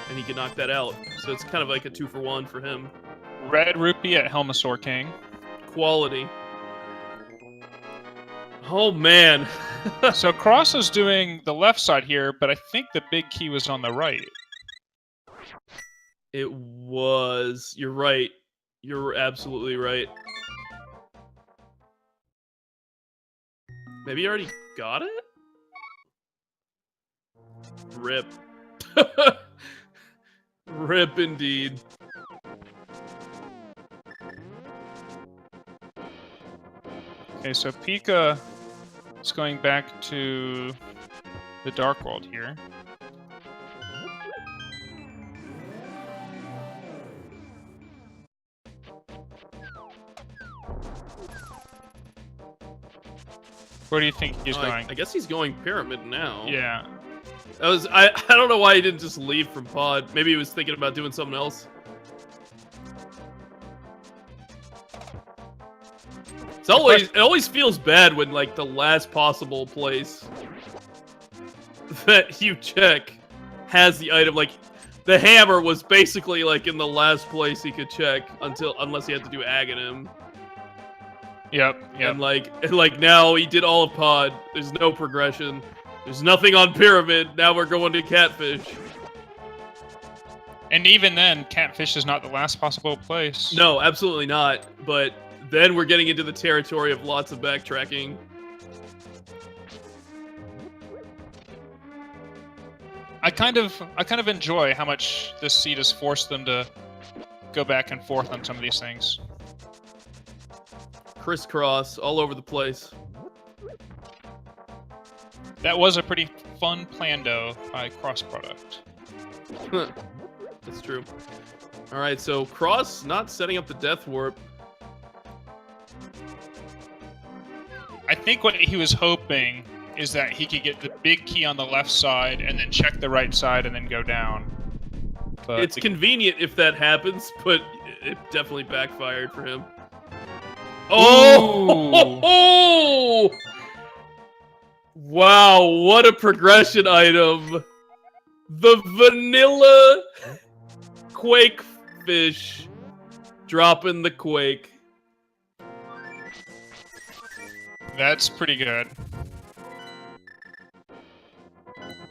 And he can knock that out. So it's kind of like a 2-for-1 for him. Red Rupee at Helmasaur King. Quality. Oh, man. So Cross is doing the left side here, but I think the big key was on the right. It was. You're right. You're absolutely right. Maybe you already got it? Rip. Rip indeed. Okay, so Pika is going back to the Dark World here. Where do you think he's going? I guess he's going pyramid now. Yeah. I don't know why he didn't just leave from pod. Maybe he was thinking about doing something else. It always feels bad when like the last possible place that you check has the item. Like the hammer was basically like in the last place he could check unless he had to do Aghanim. Yep. And like now he did all of pod. There's no progression. There's nothing on pyramid. Now we're going to catfish. And even then, catfish is not the last possible place. No, absolutely not. But then we're getting into the territory of lots of backtracking. I kind of enjoy how much this seed has forced them to go back and forth on some of these things. Crisscross all over the place. That was a pretty fun plan, though, by crossproduct. That's true. All right, so Cross not setting up the death warp. I think what he was hoping is that he could get the big key on the left side and then check the right side and then go down. But it's convenient if that happens, but it definitely backfired for him. Oh! Wow, what a progression item. The vanilla Quake fish dropping the Quake. That's pretty good.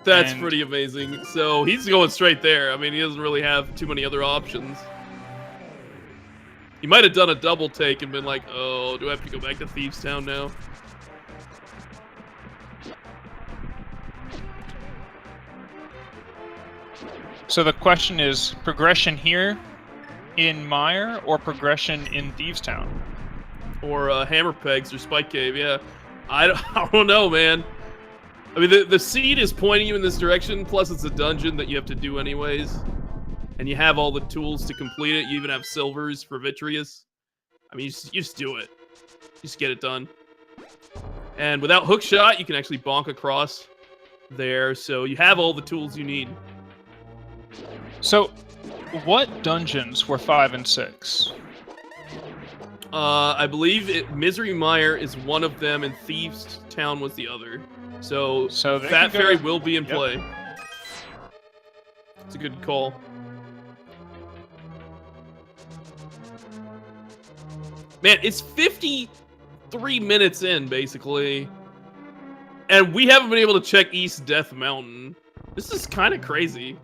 That's pretty amazing. So he's going straight there. I mean, he doesn't really have too many other options. He might have done a double take and been like, oh, do I have to go back to Thieves Town now? So the question is, progression here in Mire or progression in Thieves Town? Or Hammer Pegs or Spike Cave, yeah. I don't know, man. I mean, the seed is pointing you in this direction, plus it's a dungeon that you have to do anyways. And you have all the tools to complete it. You even have silvers for Vitreous. I mean, you just do it. Just get it done. And without hookshot, you can actually bonk across there. So you have all the tools you need. So, what dungeons were 5 and 6? I believe Misery Mire is one of them, and Thieves Town was the other. So Fat Fairy will be in play. It's a good call. Man, it's 53 minutes in, basically. And we haven't been able to check East Death Mountain. This is kind of crazy.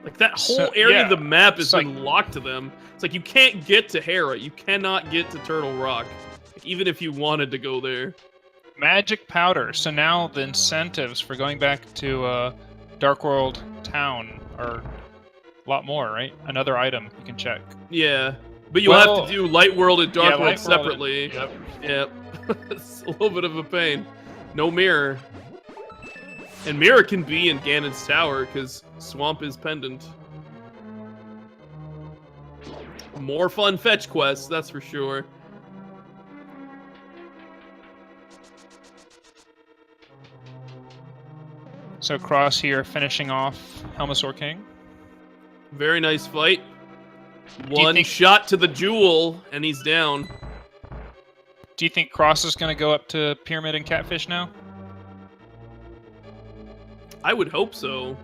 Like, that whole area of the map has been locked to them. It's like, you can't get to Hera. You cannot get to Turtle Rock. Like, even if you wanted to go there. Magic Powder. So now the incentives for going back to Dark World Town are a lot more, right? Another item you can check. Yeah. But you'll have to do Light World and Dark World separately. Yep. It's a little bit of a pain. No mirror. And mirror can be in Ganon's Tower, because Swamp is pendant. More fun fetch quests, that's for sure. So Cross here finishing off Helmasaur King. Very nice fight. One shot to the jewel, and he's down. Do you think Cross is going to go up to Pyramid and Catfish now? I would hope so.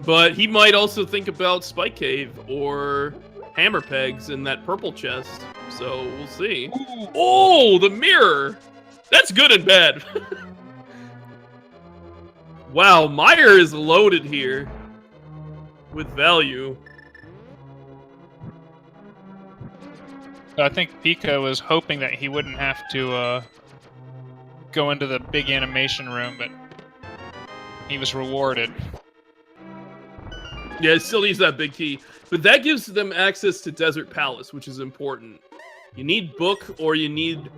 But he might also think about Spike Cave or Hammer Pegs in that purple chest. So we'll see. Ooh. Oh, the mirror! That's good and bad. Wow, Mire is loaded here with value. I think Pika was hoping that he wouldn't have to go into the big animation room, but he was rewarded. Yeah, it still needs that big key. But that gives them access to Desert Palace, which is important. You need Book or you need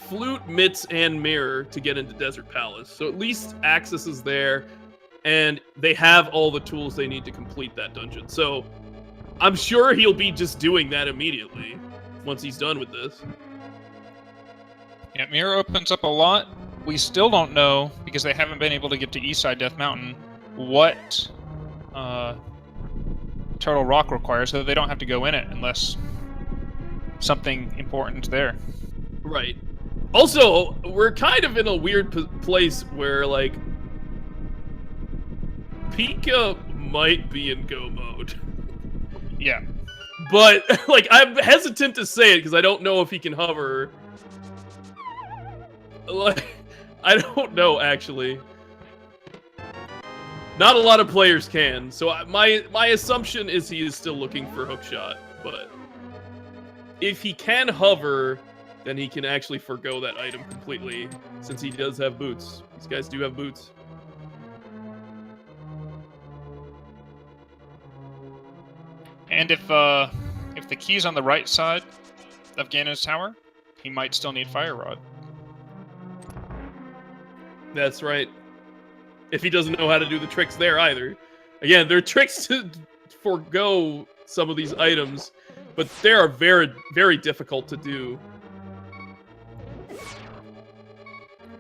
Flute, Mitts, and Mirror to get into Desert Palace. So at least access is there, and they have all the tools they need to complete that dungeon. So I'm sure he'll be just doing that immediately once he's done with this. Yeah, Mirror opens up a lot. We still don't know, because they haven't been able to get to Eastside Death Mountain, what Turtle Rock requires, so they don't have to go in it unless something important there. Right. Also, we're kind of in a weird place where, like, Pika might be in go mode. Yeah. But, like, I'm hesitant to say it because I don't know if he can hover. Like, I don't know, actually. Not a lot of players can, so my assumption is he is still looking for hookshot, but if he can hover, then he can actually forgo that item completely, since he does have boots. These guys do have boots. And if the key's on the right side of Ganon's tower, he might still need Fire Rod. That's right. If he doesn't know how to do the tricks there either. Again, there are tricks to forego some of these items, but they are very, very difficult to do.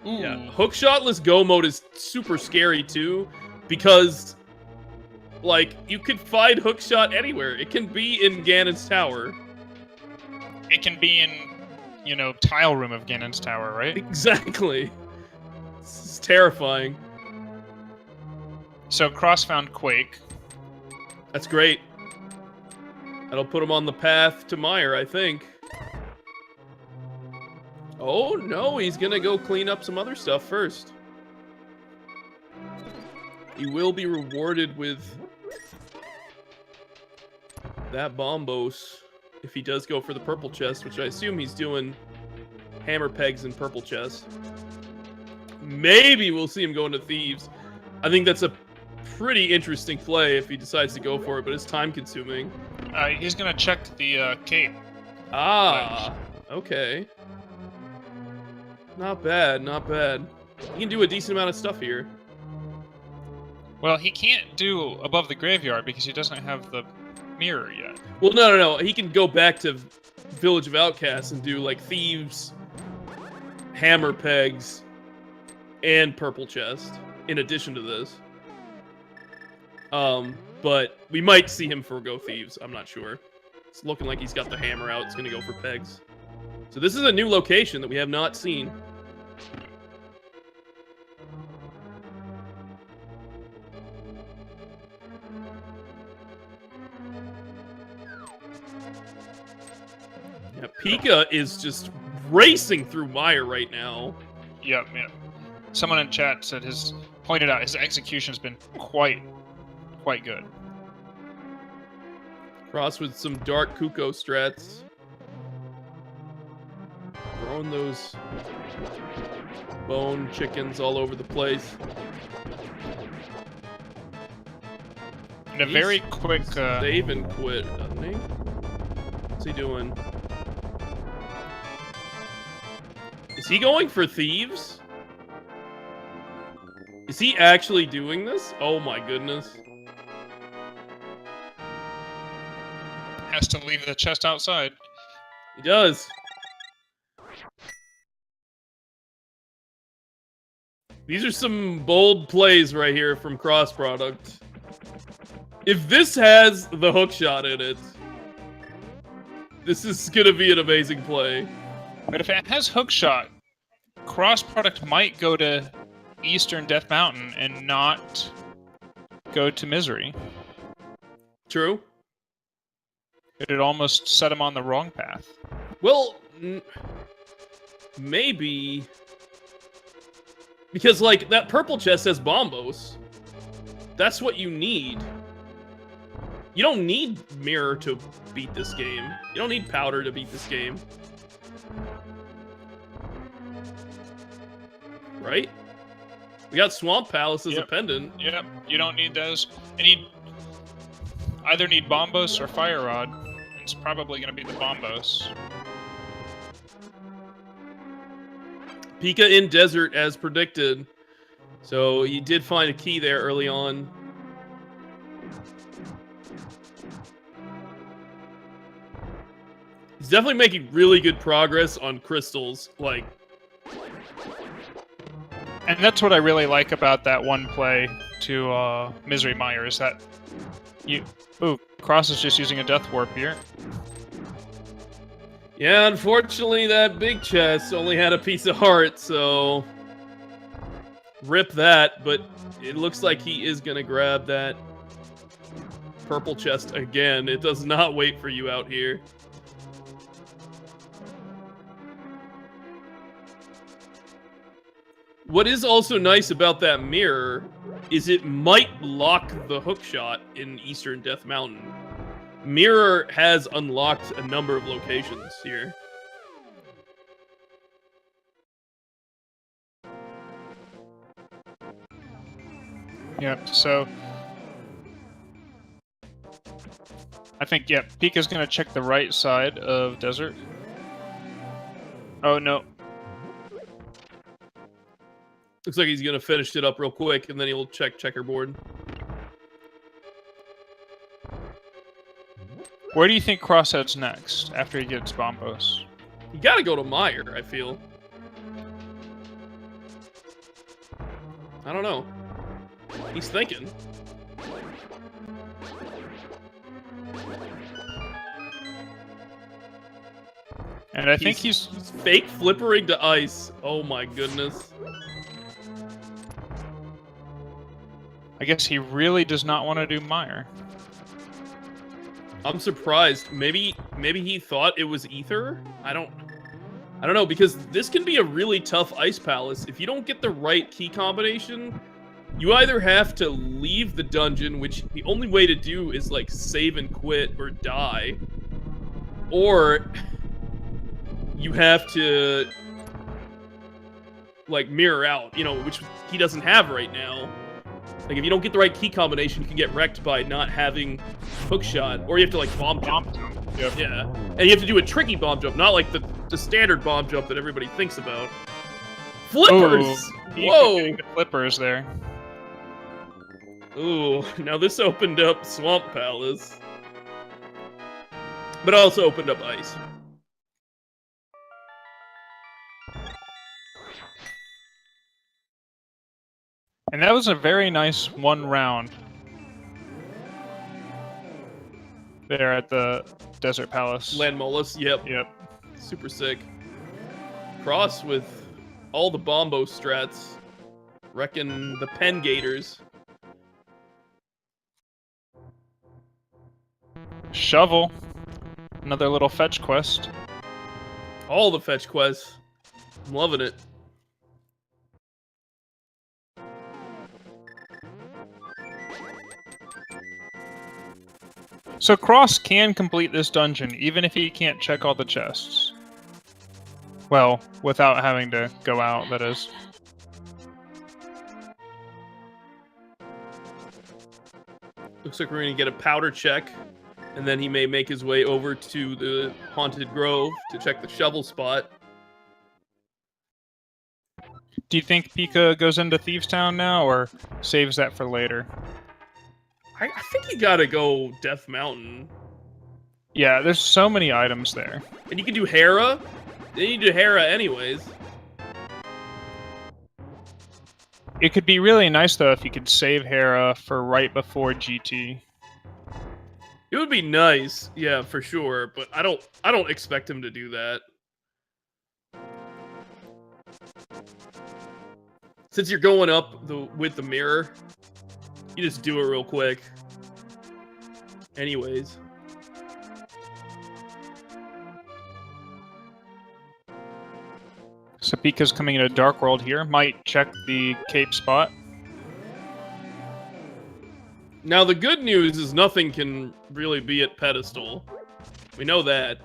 Ooh. Yeah, hookshotless go mode is super scary too, because, like, you could find hookshot anywhere. It can be in Ganon's tower. It can be in, you know, tile room of Ganon's tower, right? Exactly. This is terrifying. So Cross found Quake. That's great. That'll put him on the path to Meyer, I think. Oh, no, he's gonna go clean up some other stuff first. He will be rewarded with that Bombos if he does go for the purple chest, which I assume he's doing hammer pegs and purple chest. Maybe we'll see him go into Thieves. I think that's a pretty interesting play if he decides to go for it, but it's time consuming. He's gonna check the cape. Ah, okay. Not bad, not bad. He can do a decent amount of stuff here. Well, he can't do above the graveyard because he doesn't have the mirror yet. Well, no. He can go back to Village of Outcasts and do, like, Thieves, hammer pegs, and purple chest in addition to this. But we might see him forgo Thieves. I'm not sure. It's looking like he's got the hammer out. It's going to go for pegs. So this is a new location that we have not seen. Yeah, Pika is just racing through Meyer right now. Yep. Someone in chat said pointed out his execution's been quite good. Cross with some dark Kuko strats. Throwing those bone chickens all over the place. And a very quick... Save and quit, doesn't he? What's he doing? Is he going for Thieves? Is he actually doing this? Oh my goodness. Has to leave the chest outside. He does. These are some bold plays right here from Cross Product. If this has the hookshot in it, this is gonna be an amazing play. But if it has hookshot, Cross Product might go to Eastern Death Mountain and not go to Misery. True. It'd almost set him on the wrong path. Well, maybe... Because, like, that purple chest says Bombos. That's what you need. You don't need Mirror to beat this game. You don't need Powder to beat this game. right? We got Swamp Palace as a pendant. Yep, you don't need those. And you either need Bombos or Fire Rod. It's probably going to be the Bombos. Pika in desert as predicted. So he did find a key there early on. He's definitely making really good progress on crystals. Like, and that's what I really like about that one play to Misery Mire is that you... Ooh, Cross is just using a Death Warp here. yeah, unfortunately, that big chest only had a piece of heart, so rip that. But it looks like he is gonna grab that purple chest again. It does not wait for you out here. What is also nice about that mirror is it might lock the hook shot in Eastern Death Mountain. Mirror has unlocked a number of locations here. Yep, so... I think, yep, Pika's gonna check the right side of Desert. Oh, no. Looks like he's gonna finish it up real quick, and then he'll check checkerboard. Where do you think Cross heads next, after he gets Bombos? You gotta go to Mire, I feel. I don't know. He's thinking. And I think he's fake flippering to ice. Oh my goodness. I guess he really does not want to do Mire. I'm surprised. Maybe he thought it was Ether? I don't know, because this can be a really tough ice palace. If you don't get the right key combination, you either have to leave the dungeon, which the only way to do is like save and quit or die, or you have to like mirror out, you know, which he doesn't have right now. Like, if you don't get the right key combination, you can get wrecked by not having hook shot, or you have to like bomb jump. Yep. Yeah, and you have to do a tricky bomb jump, not like the standard bomb jump that everybody thinks about. Flippers! Oh, whoa! The flippers there. Ooh, now this opened up Swamp Palace, but also opened up ice. And that was a very nice one round there at the Desert Palace. Land Molus, yep. Yep. Super sick. Cross with all the Bombo strats. Wrecking the Pen Gators. Shovel. Another little fetch quest. All the fetch quests. I'm loving it. So Cross can complete this dungeon, even if he can't check all the chests. Well, without having to go out, that is. Looks like we're going to get a powder check, and then he may make his way over to the Haunted Grove to check the shovel spot. Do you think Pika goes into Thieves Town now, or saves that for later? I think you gotta go Death Mountain. Yeah, there's so many items there. And you can do Hera. Then you do Hera anyways. It could be really nice, though, if you could save Hera for right before GT. It would be nice, yeah, for sure, but I don't expect him to do that. Since you're going up with the mirror, you just do it real quick. Anyways. So Pika's coming into Dark World here. Might check the cape spot. Now the good news is nothing can really be at pedestal. We know that.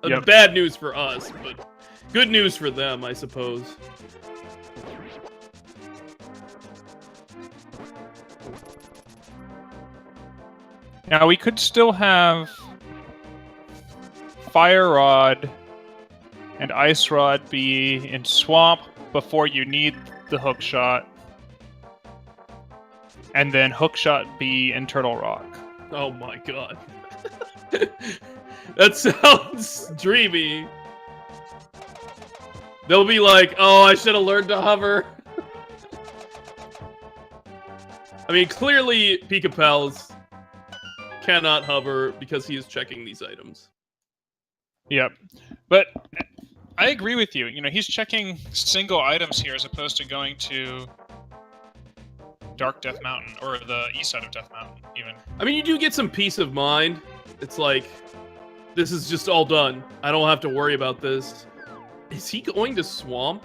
Yep. Bad news for us, but good news for them, I suppose. Now, we could still have Fire Rod and Ice Rod be in Swamp before you need the Hook Shot. And then Hook Shot be in Turtle Rock. Oh my god. That sounds dreamy. They'll be like, oh, I should have learned to hover. I mean, clearly PikaPals cannot hover because he is checking these items. Yep. But I agree with you. You know, he's checking single items here as opposed to going to Dark Death Mountain, or the east side of Death Mountain, even. I mean, you do get some peace of mind. It's like, this is just all done. I don't have to worry about this. Is he going to Swamp?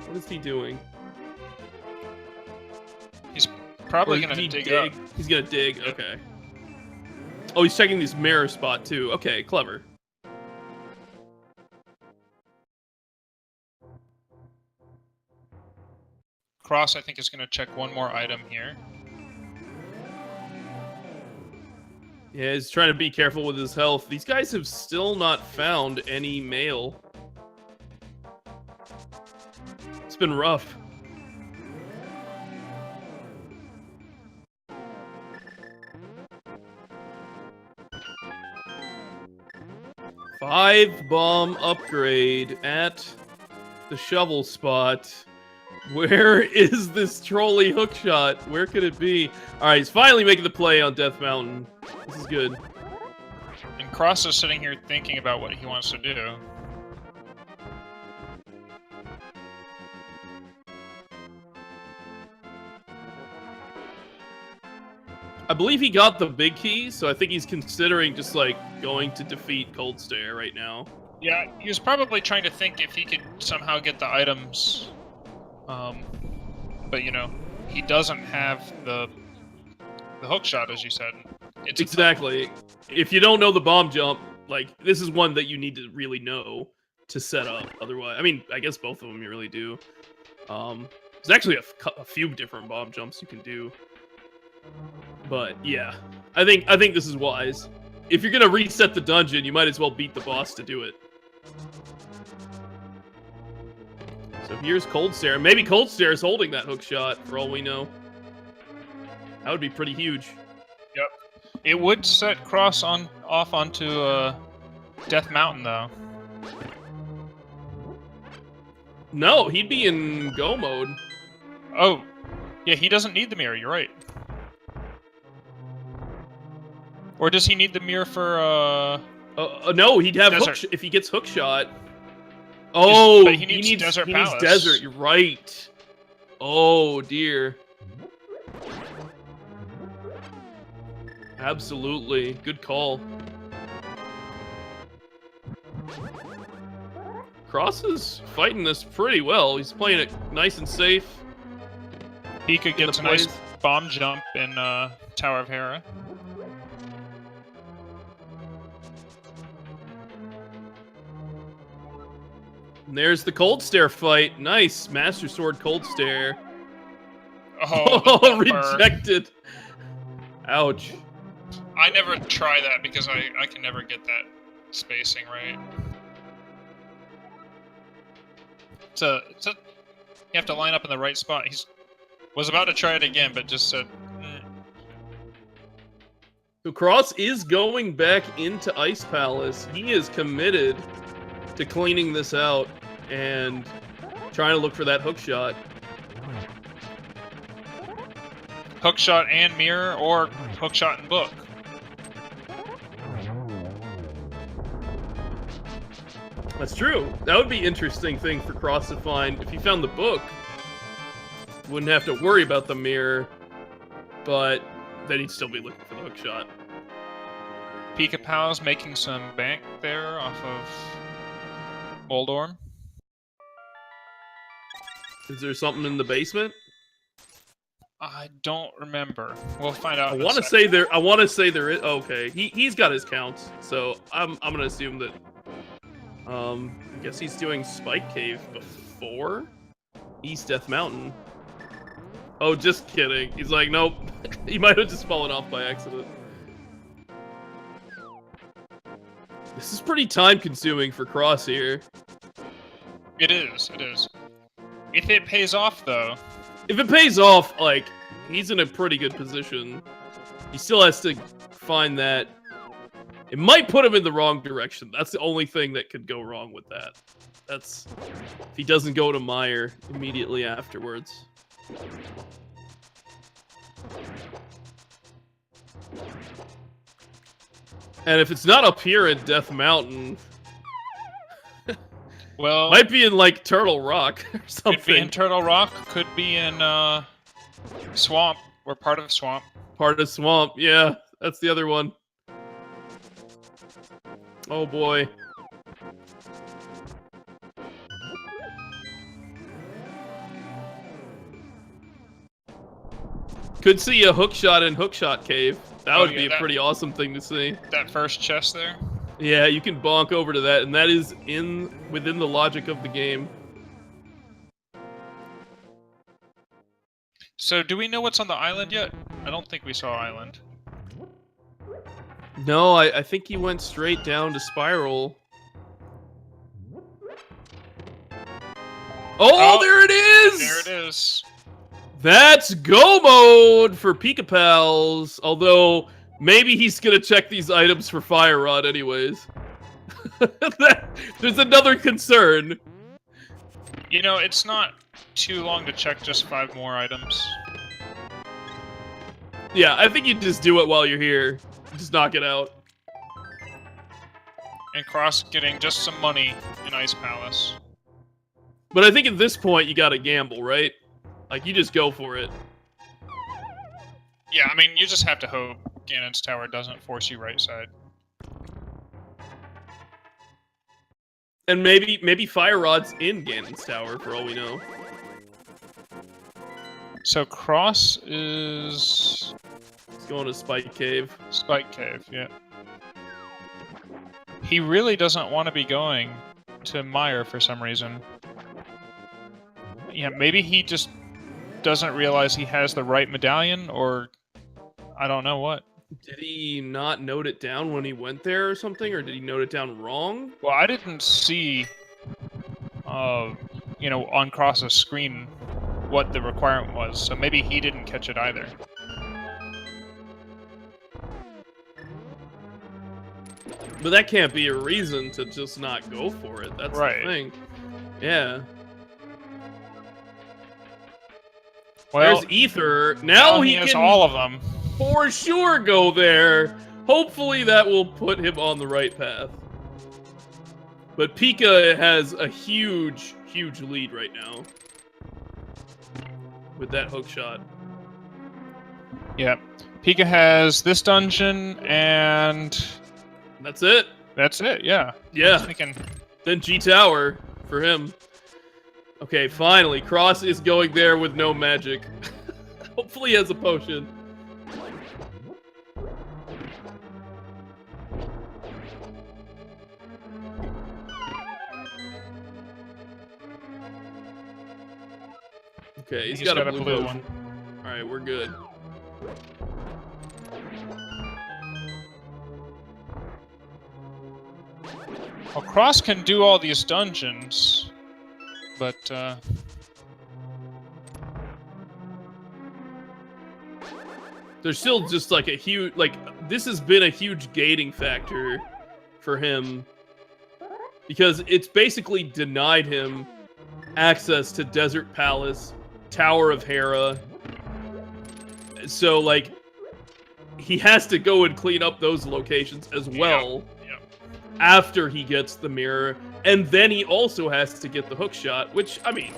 What is he doing? He's probably Or going to did he dig up. He's going to dig, okay. Oh, he's checking this mirror spot, too. Okay, clever. Cross, I think, is going to check one more item here. Yeah, he's trying to be careful with his health. These guys have still not found any mail. It's been rough. Five bomb upgrade at the shovel spot. Where is this trolley hookshot? Where could it be? Alright, he's finally making the play on Death Mountain. This is good. And Cross is sitting here thinking about what he wants to do. I believe he got the big key, so I think he's considering just, like, going to defeat Cold Stare right now. Yeah, he was probably trying to think if he could somehow get the items. But, you know, he doesn't have the hook shot, as you said. It's exactly. If you don't know the bomb jump, like, this is one that you need to really know to set up. Otherwise, I mean, I guess both of them you really do. There's actually a few different bomb jumps you can do. But yeah, I think this is wise. If you're gonna reset the dungeon, you might as well beat the boss to do it. So here's Cold Stare. Maybe Cold Stare is holding that hook shot, for all we know. That would be pretty huge. Yep. It would set Cross off onto Death Mountain, though. No, he'd be in go mode. Oh, yeah, he doesn't need the mirror. You're right. Or does he need the mirror for no, he'd have desert. if he gets hook shot. Oh, but he needs Desert Palace. Needs desert. You're right. Oh dear. Absolutely, good call. Cross is fighting this pretty well. He's playing it nice and safe. Pika gets a nice bomb jump in Tower of Hera. And there's the Cold Stare fight. Nice. Master Sword Cold Stare. Oh, rejected. Ouch. I never try that because I can never get that spacing right. You have to line up in the right spot. Was about to try it again, but just said... So Cross is going back into Ice Palace. He is committed to cleaning this out and trying to look for that hook shot. Hook shot and mirror, or hook shot and book. That's true. That would be an interesting thing for Cross to find. If he found the book, wouldn't have to worry about the mirror, but then he'd still be looking for the hook shot. PikaPals making some bank there off of Moldorm. Is there something in the basement? I don't remember. We'll find out. I want to say there. I want to say there is. Okay, he's got his counts, so I'm gonna assume that. I guess he's doing Spike Cave before East Death Mountain. Oh, just kidding. He's like, nope. He might have just fallen off by accident. This is pretty time-consuming for Cross here. It is. It is. If it pays off, though. If it pays off, like, he's in a pretty good position. He still has to find that. It might put him in the wrong direction. That's the only thing that could go wrong with that. That's if he doesn't go to Meyer immediately afterwards. And if it's not up here in Death Mountain, well, might be in like Turtle Rock or something. Could be in Turtle Rock. Could be in Swamp or part of Swamp. Part of Swamp, yeah, that's the other one. Oh boy. Could see a hookshot in Hookshot Cave. That would be a pretty awesome thing to see. That first chest there? Yeah, you can bonk over to that, and that is within the logic of the game. So, do we know what's on the island yet? I don't think we saw island. No, I think he went straight down to Spiral. Oh, there it is! There it is. That's go mode for PikaPals. Although, maybe he's gonna check these items for Fire Rod anyways. There's another concern. You know, it's not too long to check just 5 more items. Yeah, I think you just do it while you're here. Just knock it out. And Cross getting just some money in Ice Palace. But I think at this point you gotta gamble, right? Like, you just go for it. Yeah, I mean, you just have to hope Ganon's Tower doesn't force you right side. And maybe Fire Rod's in Ganon's Tower, for all we know. So Cross is... He's going to Spike Cave. Spike Cave, yeah. He really doesn't want to be going to Meyer for some reason. Yeah, maybe he just doesn't realize he has the right medallion, or I don't know what. Did he not note it down when he went there or something, or did he note it down wrong? Well, I didn't see, you know, on Cross's screen what the requirement was, so maybe he didn't catch it either. But that can't be a reason to just not go for it. That's the thing. Yeah. Well, there's Ether. Now he has can all of them. For sure go there. Hopefully that will put him on the right path. But Pika has a huge, huge lead right now. With that hook shot. Yeah. Pika has this dungeon, and... That's it. That's it, yeah. Yeah. Thinking... Then G-Tower for him. Okay, finally. Cross is going there with no magic. Hopefully he has a potion. Okay, he's got a blue one. Alright, we're good. Well, Cross can do all these dungeons, but, there's still just like a huge, like, this has been a huge gating factor for him. Because it's basically denied him access to Desert Palace, Tower of Hera. So, like, he has to go and clean up those locations as well after he gets the mirror. And then he also has to get the hook shot, which, I mean,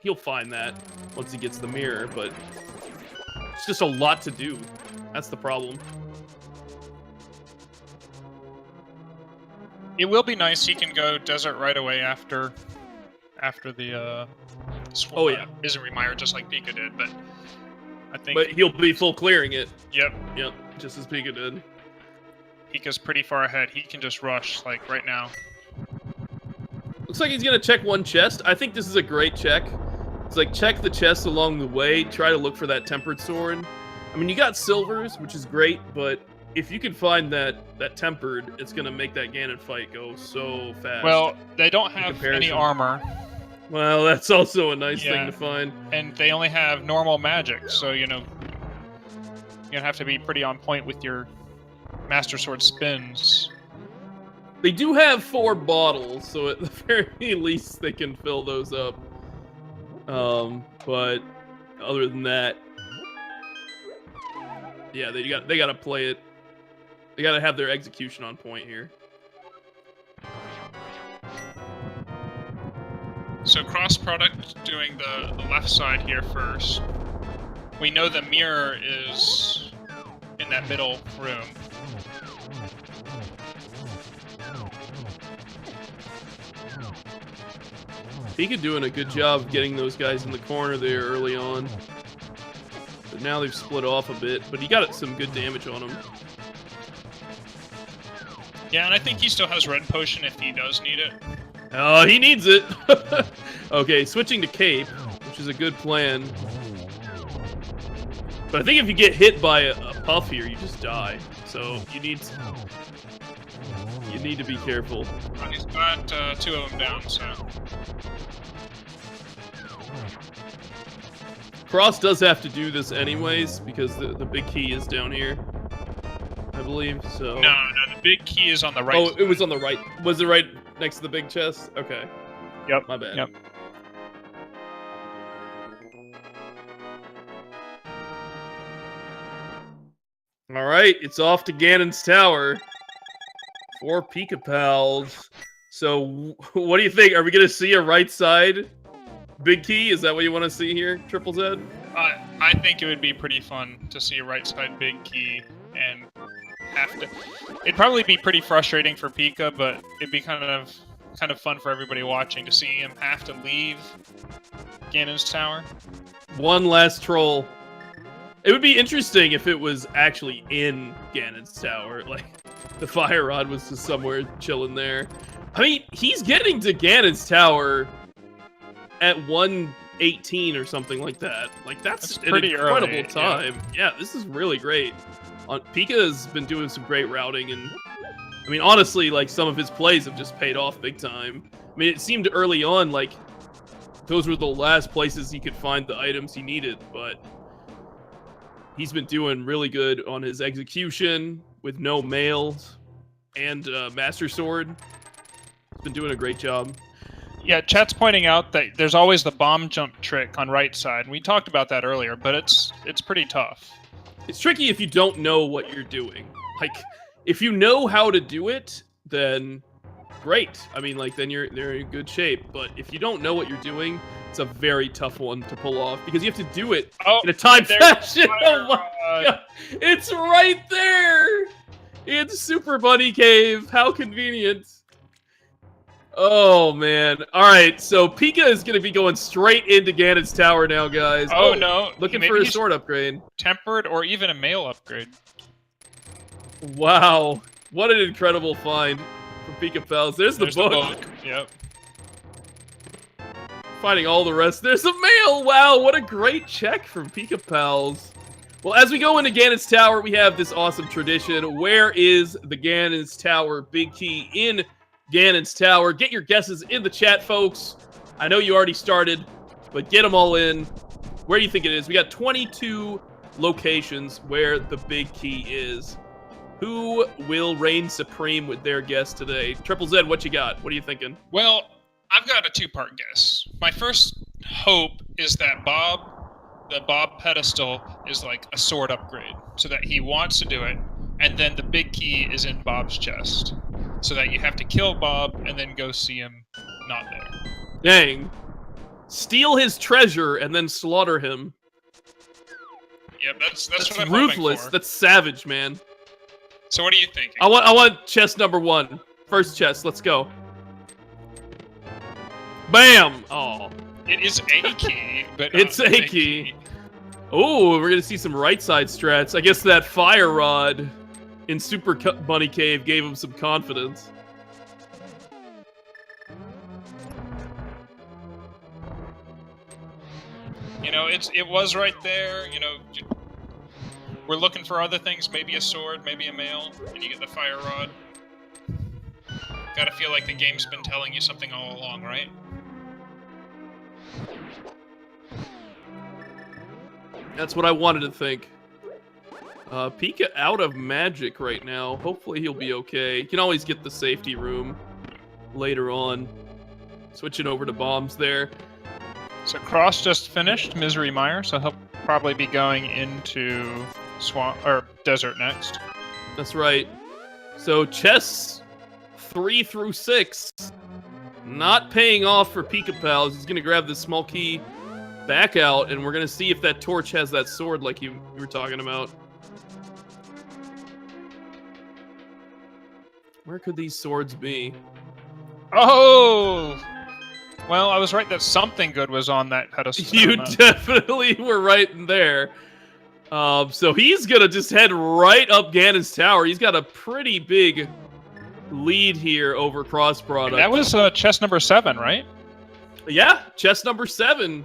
he'll find that once he gets the mirror, but it's just a lot to do. That's the problem. it will be nice he can go desert right away after the oh yeah, Misery Mire, just like Pika did, but I think... But he'll be full clearing it. Yep. Yep, just as Pika did. Pika's pretty far ahead. He can just rush, like, right now. Looks like he's gonna check one chest. I think this is a great check It's like check the chests along the way. Try to look for that tempered sword. I mean, you got silvers, which is great, but if you can find that tempered, it's gonna make that Ganon fight go so fast. Well, they don't have any armor. Well, that's also a nice thing to find. And they only have normal magic, so you know you have to be pretty on point with your Master Sword spins. They do have 4 bottles, so at the very least they can fill those up. But other than that, yeah, they gotta play it. They gotta have their execution on point here. So cross product doing the left side here first. We know the mirror is in that middle room. Pika doing a good job of getting those guys in the corner there early on. But now they've split off a bit, but he got some good damage on him. Yeah, and I think he still has Red Potion if he does need it. Oh, he needs it! Okay, switching to Cape, which is a good plan. But I think if you get hit by a puff here, you just die. So you need to be careful. Well, he's got 2 of them down, so... Cross does have to do this anyways, because the big key is down here, I believe, so... No, the big key is on the right side. It was on the right. Was it right next to the big chest? Okay. Yep. My bad. Yep. Alright, it's off to Ganon's Tower. 4 PikaPals. So, what do you think? Are we going to see a right side big key? Is that what you want to see here, Triple Z? I think it would be pretty fun to see a right side big key and have to... It'd probably be pretty frustrating for Pika, but it'd be kind of fun for everybody watching to see him have to leave Ganon's Tower. One last troll. It would be interesting if it was actually in Ganon's Tower. Like, the fire rod was just somewhere chilling there. I mean, he's getting to Ganon's Tower at 1:18 or something like that. Like, that's an pretty incredible early, time. Yeah, this is really great. Pika has been doing some great routing, and I mean, honestly, like, some of his plays have just paid off big time. I mean, it seemed early on like those were the last places he could find the items he needed, but he's been doing really good on his execution with no mails and Master Sword. He's been doing a great job. Yeah, chat's pointing out that there's always the bomb jump trick on right side. We talked about that earlier, but it's pretty tough. It's tricky if you don't know what you're doing. Like, if you know how to do it, then great. I mean, like, then you're in good shape. But if you don't know what you're doing, it's a very tough one to pull off because you have to do it in a timed fashion. Oh my god. It's right there! It's Super Bunny Cave. How convenient. Oh, man. Alright, so Pika is going to be going straight into Ganon's Tower now, guys. Oh no. Looking for a sword upgrade. Tempered or even a mail upgrade. Wow. What an incredible find from PikaPals. There's the book. Yep. Finding all the rest. There's a mail! Wow, what a great check from PikaPals. Well, as we go into Ganon's Tower, we have this awesome tradition. Where is the Ganon's Tower big key in Ganon's Tower? Get your guesses in the chat, folks. I know you already started, but get them all in. Where do you think it is? We got 22 locations where the big key is. Who will reign supreme with their guess today? Triple Z, what you got? What are you thinking? Well, I've got a 2-part guess. My first hope is that the Bob pedestal is like a sword upgrade, so that he wants to do it, and then the big key is in Bob's chest, so that you have to kill Bob and then go see him not there. Dang. Steal his treasure and then slaughter him. Yeah, that's what I'm ruthless. hoping for. That's savage, man. So what are you thinking? I want chest number 1. First chest, let's go. Bam! Oh. It is a key, but it's a key. Oh, we're gonna see some right side strats. I guess that fire rod in Super Bunny Cave gave him some confidence. You know, it was right there. You know, we're looking for other things. Maybe a sword, maybe a mail, and you get the fire rod. Gotta feel like the game's been telling you something all along, right? That's what I wanted to think. Pika out of magic right now. Hopefully he'll be okay. You can always get the safety room later on. Switching over to bombs there. So Cross just finished Misery Mire, so he'll probably be going into swamp or desert next. That's right. So chests 3 through 6. Not paying off for PikaPals. He's gonna grab this small key back out, and we're gonna see if that torch has that sword like you were talking about. Where could these swords be? Oh! Well, I was right that something good was on that pedestal. You definitely were right in there. So he's gonna just head right up Ganon's tower. He's got a pretty big lead here over crossproduct. And that was chest number 7, right? Yeah, chest number 7.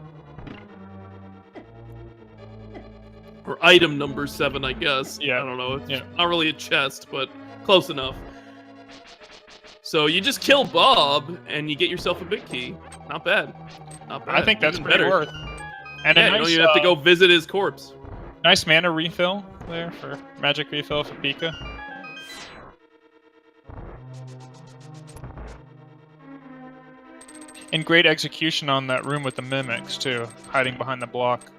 Or item number 7, I guess. Yeah. I don't know. It's not really a chest, but close enough. So you just kill Bob, and you get yourself a big key. Not bad. Not bad. I think that's Even pretty better. worth. And Yeah, a nice, you don't even have to go visit his corpse. Nice mana refill there for magic refill for Pika. And great execution on that room with the mimics too, hiding behind the block.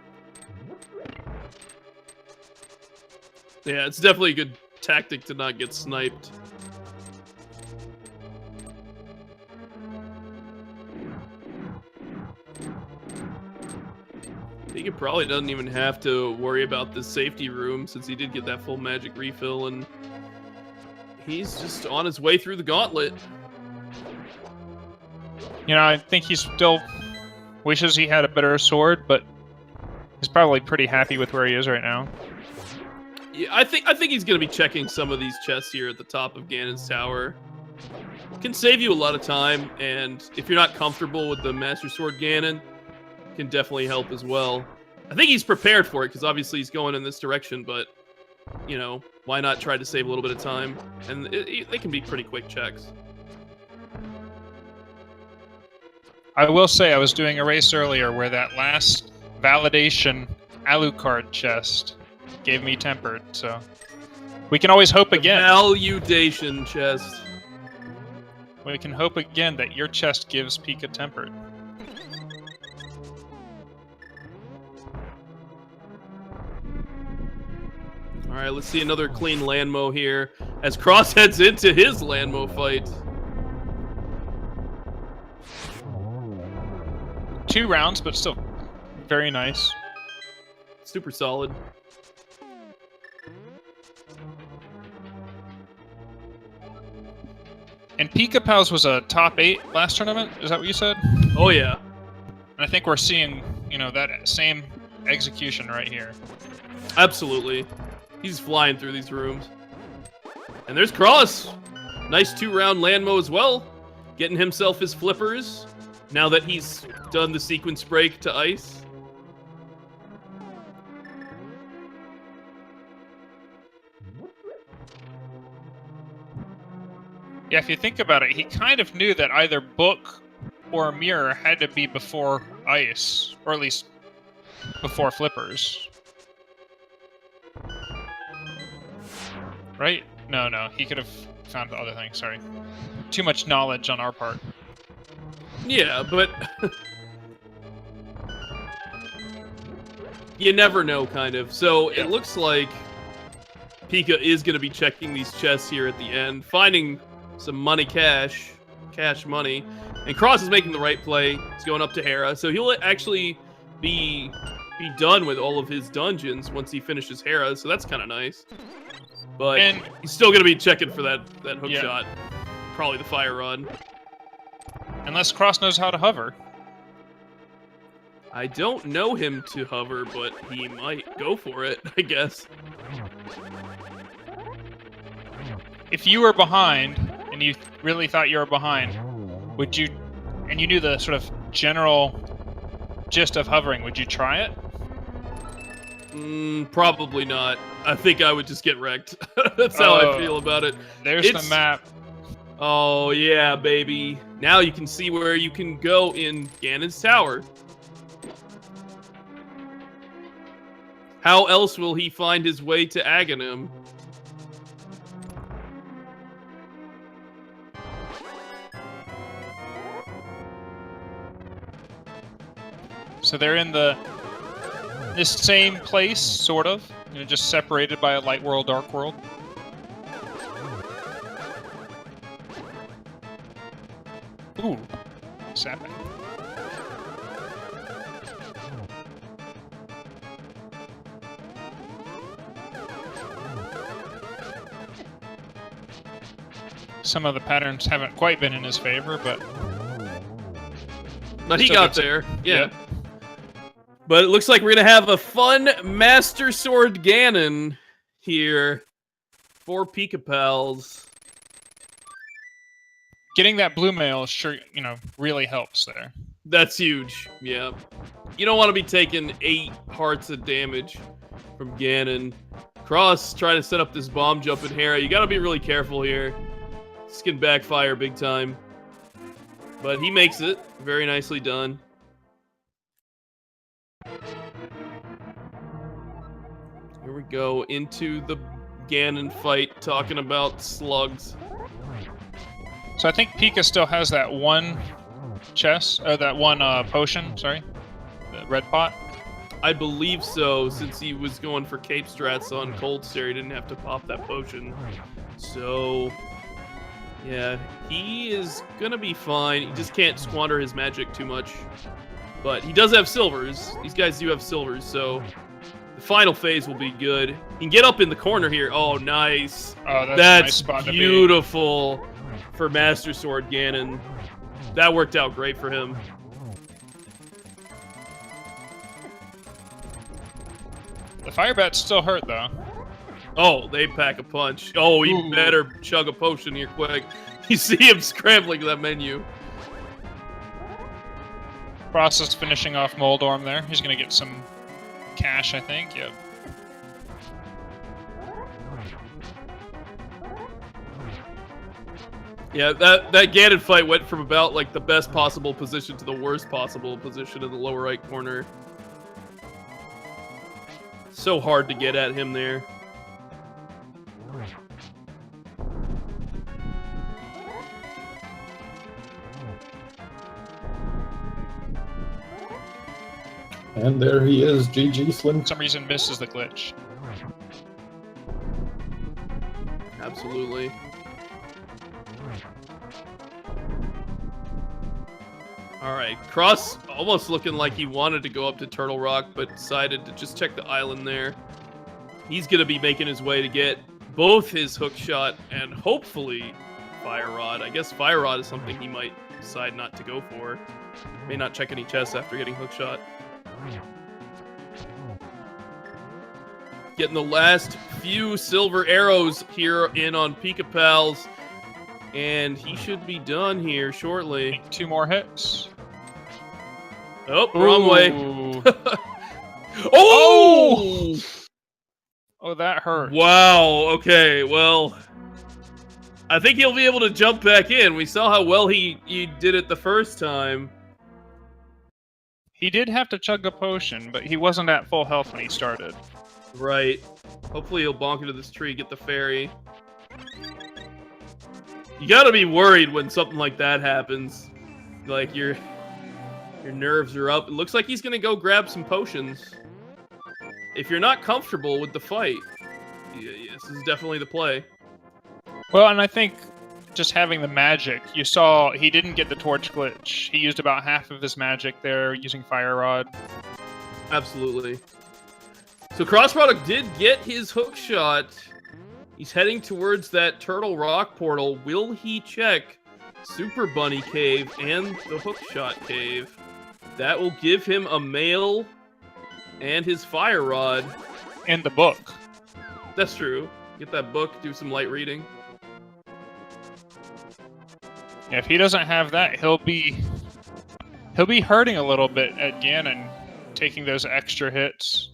Yeah, it's definitely a good tactic to not get sniped. He probably doesn't even have to worry about the safety room since he did get that full magic refill, and he's just on his way through the gauntlet. You know, I think he still wishes he had a better sword, but he's probably pretty happy with where he is right now. Yeah, I think he's gonna be checking some of these chests here at the top of Ganon's tower. Can save you a lot of time, and if you're not comfortable with the Master Sword Ganon, can definitely help as well. I think he's prepared for it because obviously he's going in this direction, but you know, why not try to save a little bit of time? And they can be pretty quick checks. I will say I was doing a race earlier where that last validation Alucard chest gave me tempered, so we can always hope again. Valudation chest. We can hope again that your chest gives Pika tempered. Alright, let's see another clean Landmo here as Cross heads into his Landmo fight. 2 rounds, but still very nice. Super solid. And PikaPals was a top 8 last tournament, is that what you said? Oh yeah. And I think we're seeing, you know, that same execution right here. Absolutely. He's flying through these rooms. And there's Cross. Nice 2-round Landmo as well. Getting himself his flippers now that he's done the sequence break to ice. Yeah, if you think about it, he kind of knew that either book or mirror had to be before ice, or at least before flippers. Right? No, he could have found the other thing, sorry. Too much knowledge on our part. Yeah, but you never know, kind of. So it looks like Pika is going to be checking these chests here at the end, finding some money, cash money. And Cross is making the right play. He's going up to Hera, so he'll actually be done with all of his dungeons once he finishes Hera, so that's kind of nice. But he's still going to be checking for that hook shot. Probably the fire rod. Unless Cross knows how to hover. I don't know him to hover, but he might go for it, I guess. If you were behind, and you really thought you were behind, would you, and you knew the sort of general gist of hovering. Would you try it? Probably not. I think I would just get wrecked. That's how I feel about it. There's the map. Oh, yeah, baby. Now you can see where you can go in Ganon's tower. How else will he find his way to Aghanim? So they're in this same place, sort of, just separated by a light world, dark world. Ooh, sapping. Some of the patterns haven't quite been in his favor, but he got there. Yeah. But it looks like we're going to have a fun Master Sword Ganon here for PikaPals. Getting that blue mail, sure, really helps there. That's huge, yeah. You don't want to be taking 8 hearts of damage from Ganon. Cross trying to set up this bomb jump in Hera. You got to be really careful here. This can backfire big time. But he makes it. Very nicely done. Here we go into the Ganon fight, talking about slugs. So I think Pika still has that one chest, or that one potion, sorry, the red pot. I believe so, since he was going for cape strats on Cold Stare, he didn't have to pop that potion. So, yeah, he is gonna be fine. He just can't squander his magic too much. But he does have silvers. These guys do have silvers, so the final phase will be good. He can get up in the corner here. Oh, nice. Oh, that's a nice spot to be. Beautiful for Master Sword Ganon. That worked out great for him. The fire bats still hurt, though. Oh, they pack a punch. Oh, he better chug a potion here quick. You see him scrambling that menu. Process finishing off Moldorm there. He's going to get some cash, I think. Yep. Yeah, that Ganon fight went from about like the best possible position to the worst possible position in the lower right corner. So hard to get at him there. And there he is, GG Slim. For some reason misses the glitch. Absolutely. Alright, Cross almost looking like he wanted to go up to Turtle Rock, but decided to just check the island there. He's going to be making his way to get both his hook shot and hopefully Fire Rod. I guess Fire Rod is something he might decide not to go for. May not check any chests after getting hook shot. Getting the last few silver arrows here in on PikaPals. And he should be done here shortly. 2 more hits. Oh, wrong way. Oh! Oh, that hurt. Wow, okay, well, I think he'll be able to jump back in. We saw how well he did it the first time. He did have to chug a potion, but he wasn't at full health when he started. Right. Hopefully he'll bonk into this tree, get the fairy. You gotta be worried when something like that happens. Like, your nerves are up. It looks like he's gonna go grab some potions. If you're not comfortable with the fight, this is definitely the play. Well, and I think just having the magic, you saw he didn't get the torch glitch. He used about half of his magic there using Fire Rod. Absolutely. So crossproduct did get his hook shot. He's heading towards that Turtle Rock portal. Will he check Super Bunny Cave and the Hookshot Cave? That will give him a mail and his Fire Rod. And the book. That's true. Get that book, do some light reading. Yeah, if he doesn't have that, he'll He'll be hurting a little bit at Ganon, taking those extra hits.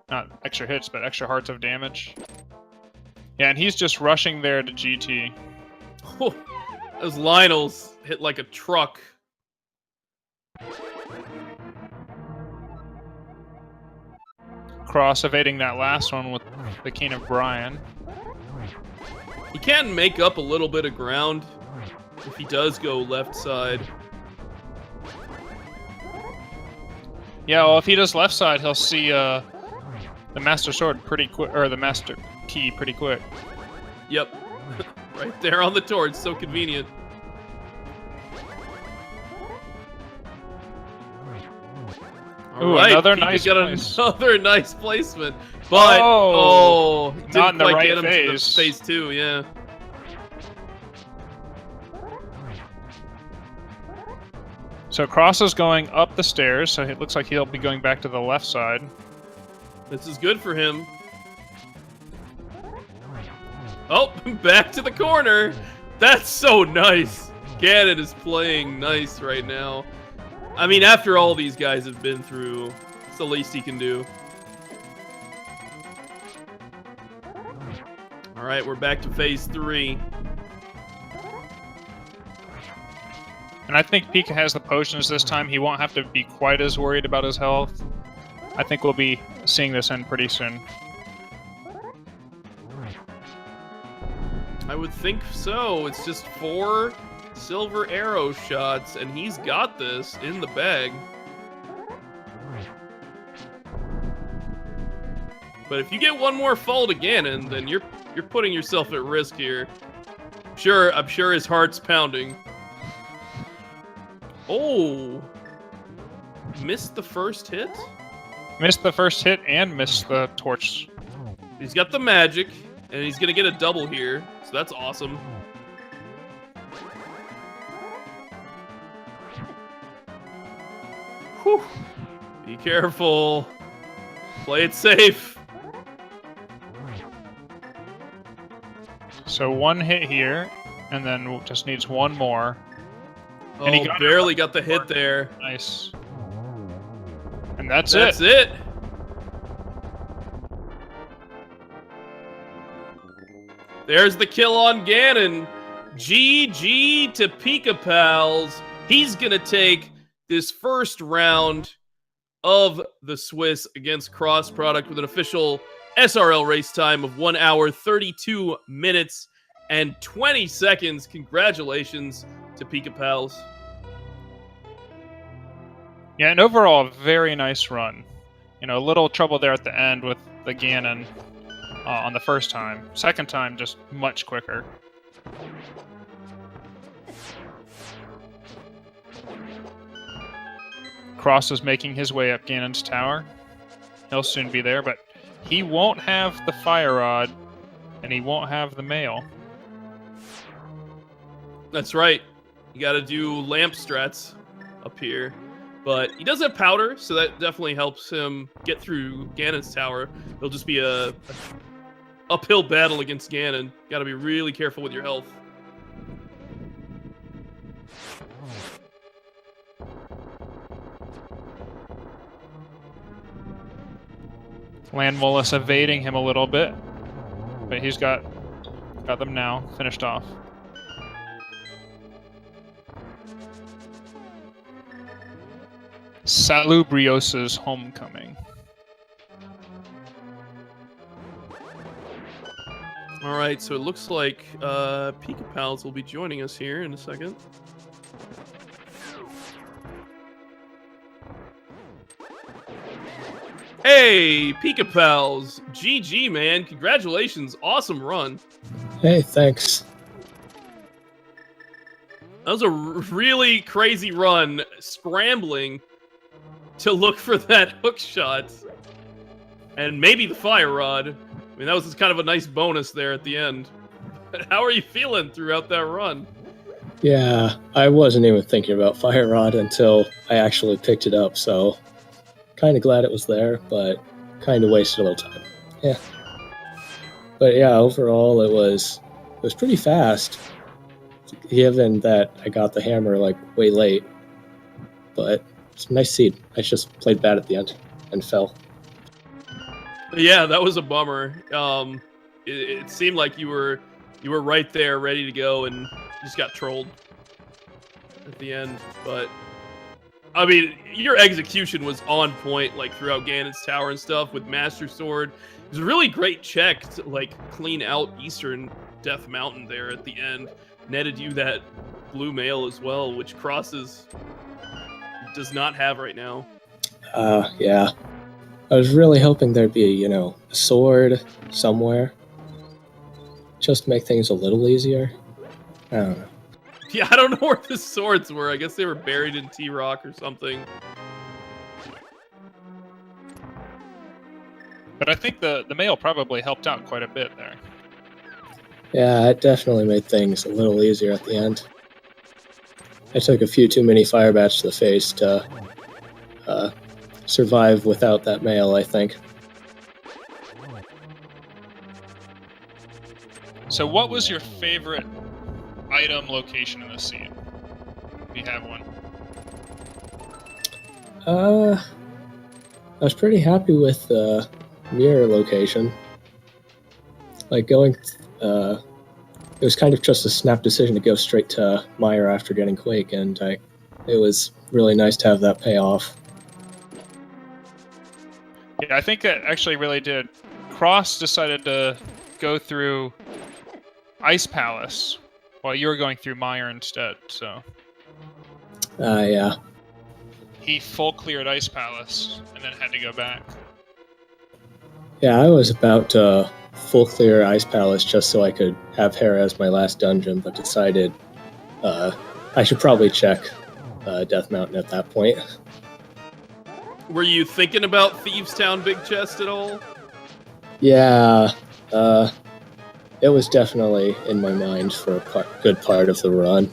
Not extra hits, but extra hearts of damage. Yeah, and he's just rushing there to GT. Oh, those Lionels hit like a truck. Cross evading that last one with the King of Brian. He can make up a little bit of ground if he does go left side. Yeah, well, if he does left side, he'll see the Master Sword pretty quick, or the Master Key pretty quick. Yep. Right there on the torch, so convenient. Ooh, Alright, another Pika nice got place. another nice placement. But, didn't not in the quite right get him to the phase. phase 2, yeah. So Cross is going up the stairs, so it looks like he'll be going back to the left side. This is good for him. Oh, back to the corner. That's so nice. Ganon is playing nice right now. I mean, after all these guys have been through, it's the least he can do. All right, we're back to phase 3. And I think Pika has the potions this time. He won't have to be quite as worried about his health. I think we'll be seeing this end pretty soon. I would think so. It's just 4 silver arrow shots, and he's got this in the bag. But if you get one more fall to Ganon, then you're putting yourself at risk here. I'm sure his heart's pounding. Oh, missed the first hit. Missed the first hit and missed the torch. He's got the magic, and he's gonna get a double here, so that's awesome. Whew. Be careful. Play it safe. So one hit here, and then just needs one more. Oh, And he barely got the hit there. Nice. And that's That's it. There's the kill on Ganon. GG to PikaPals. He's gonna take this first round of the Swiss against Cross Product with an official SRL race time of 1 hour, 32 minutes, and 20 seconds. Congratulations to PikaPals. Yeah, and overall, a very nice run. You know, a little trouble there at the end with the Ganon on the first time. Second time, just much quicker. Cross is making his way up Ganon's tower. He'll soon be there, but he won't have the Fire Rod, and he won't have the mail. That's right. You gotta do lamp strats up here. But he does have powder, so that definitely helps him get through Ganon's tower. It'll just be a uphill battle against Ganon. Gotta be really careful with your health. Landmolus evading him a little bit, but he's got them now finished off. Salubrios's homecoming. All right, so it looks like PikaPals will be joining us here in a second. Hey, PikaPals! GG, man. Congratulations. Awesome run. Hey, thanks. That was a really crazy run, scrambling to look for that hook shot. And maybe the Fire Rod. I mean, that was just kind of a nice bonus there at the end. How are you feeling throughout that run? Yeah, I wasn't even thinking about Fire Rod until I actually picked it up, so kind of glad it was there, but kind of wasted a little time. Yeah. But yeah, overall it was pretty fast. given that I got the hammer like way late, but it's a nice seed. I just played bad at the end and fell. Yeah, that was a bummer. It seemed like you were right there, ready to go, and just got trolled at the end. But I mean, your execution was on point, like throughout Ganon's Tower and stuff with Master Sword. It was a really great check to like clean out Eastern Death Mountain there at the end. Netted you that blue mail as well, which Crosses does not have right now. Yeah. I was really hoping there'd be, a sword somewhere. Just to make things a little easier. I don't know. Yeah, I don't know where the swords were. I guess they were buried in T-Rock or something. But I think the mail probably helped out quite a bit there. Yeah, it definitely made things a little easier at the end. I took a few too many fire bats to the face to survive without that mail, I think. So what was your favorite item location in the scene? If you have one. I was pretty happy with the mirror location. Like going, it was kind of just a snap decision to go straight to Meyer after getting Quake, and it was really nice to have that pay off. Yeah, I think it actually really did. Cross decided to go through Ice Palace while you were going through Meyer instead, so... Yeah. He full cleared Ice Palace and then had to go back. Yeah, I was about to full clear Ice Palace just so I could have Hera as my last dungeon, but decided I should probably check Death Mountain at that point. Were you thinking about Thieves Town Big Chest at all? Yeah, it was definitely in my mind for a good part of the run.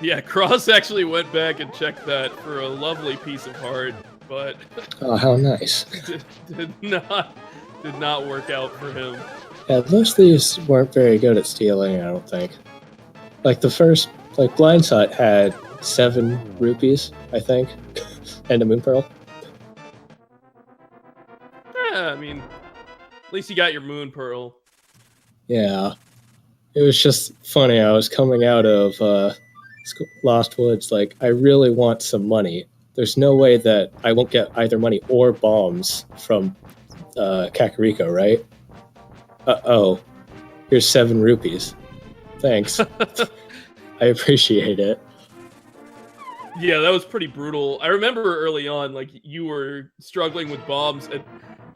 Yeah, Cross actually went back and checked that for a lovely piece of heart, but Oh, how nice. did not work out for him. Yeah, those thieves weren't very good at stealing, I don't think. Like the first, Blind's Hut had 7 rupees, I think, and a moon pearl. Yeah, I mean, at least you got your Moon Pearl. Yeah. It was just funny. I was coming out of Lost Woods, I really want some money. There's no way that I won't get either money or bombs from Kakariko, right? Uh-oh. Here's 7 rupees. Thanks. I appreciate it. Yeah, that was pretty brutal. I remember early on, you were struggling with bombs,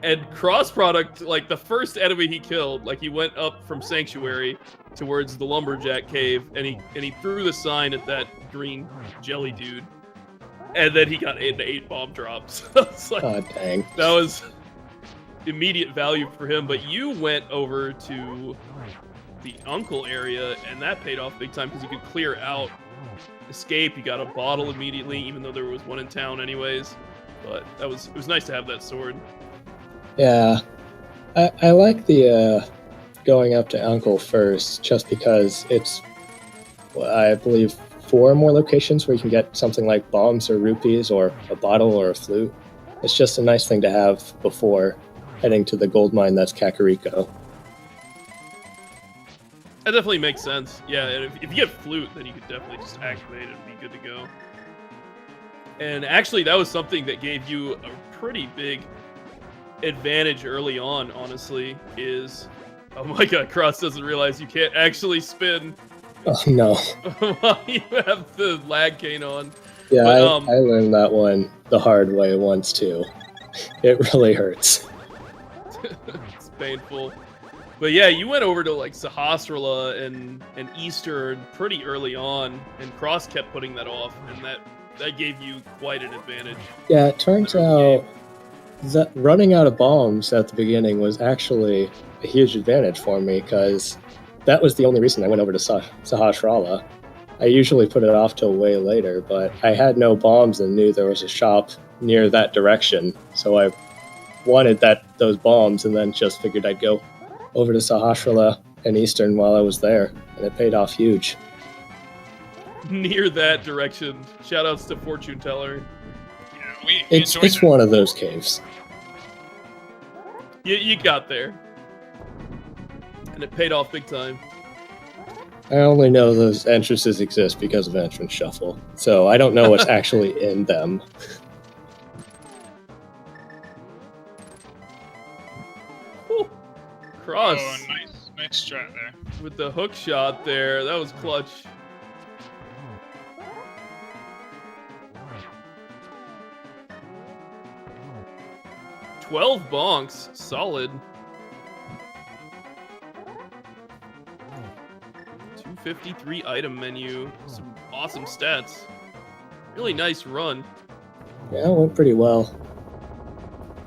and Cross Product, the first enemy he killed, he went up from Sanctuary towards the Lumberjack Cave, and he threw the sign at that green jelly dude, and then he got 8 bomb drops. Oh, dang. That was immediate value for him, but you went over to the Uncle area, and that paid off big time because you could clear out Escape. You got a bottle immediately, even though there was one in town anyways. But it was nice to have that sword. Yeah. I like the going up to Uncle first, just because it's, I believe, 4 more locations where you can get something like bombs or rupees or a bottle or a flute. It's just a nice thing to have before heading to the gold mine that's Kakariko. That definitely makes sense. Yeah, and if you get flute, then you could definitely just activate it and be good to go. And actually, that was something that gave you a pretty big advantage early on, honestly, is... Oh my god, Cross doesn't realize you can't actually spin Oh, no. while you have the lag cane on. Yeah, But, I learned that one the hard way once, too. It really hurts. It's painful. But yeah, you went over to Sahasrara and Eastern pretty early on, and Cross kept putting that off, and that gave you quite an advantage. Yeah, it turns out that running out of bombs at the beginning was actually a huge advantage for me, because that was the only reason I went over to Sahasrara. I usually put it off till way later, but I had no bombs and knew there was a shop near that direction, so I wanted those bombs and then just figured I'd go over to Sahasrara and Eastern while I was there, and it paid off huge. Near that direction. Shoutouts to Fortune Teller. Yeah, we It's enjoyed it. one of those caves. You got there. And it paid off big time. I only know those entrances exist because of Entrance Shuffle, so I don't know what's actually in them. Whew. Cross. Oh, nice strat there. With the hook shot there. That was clutch. $12 bonks. Solid. 253 item menu. Some awesome stats. Really nice run. Yeah, it went pretty well.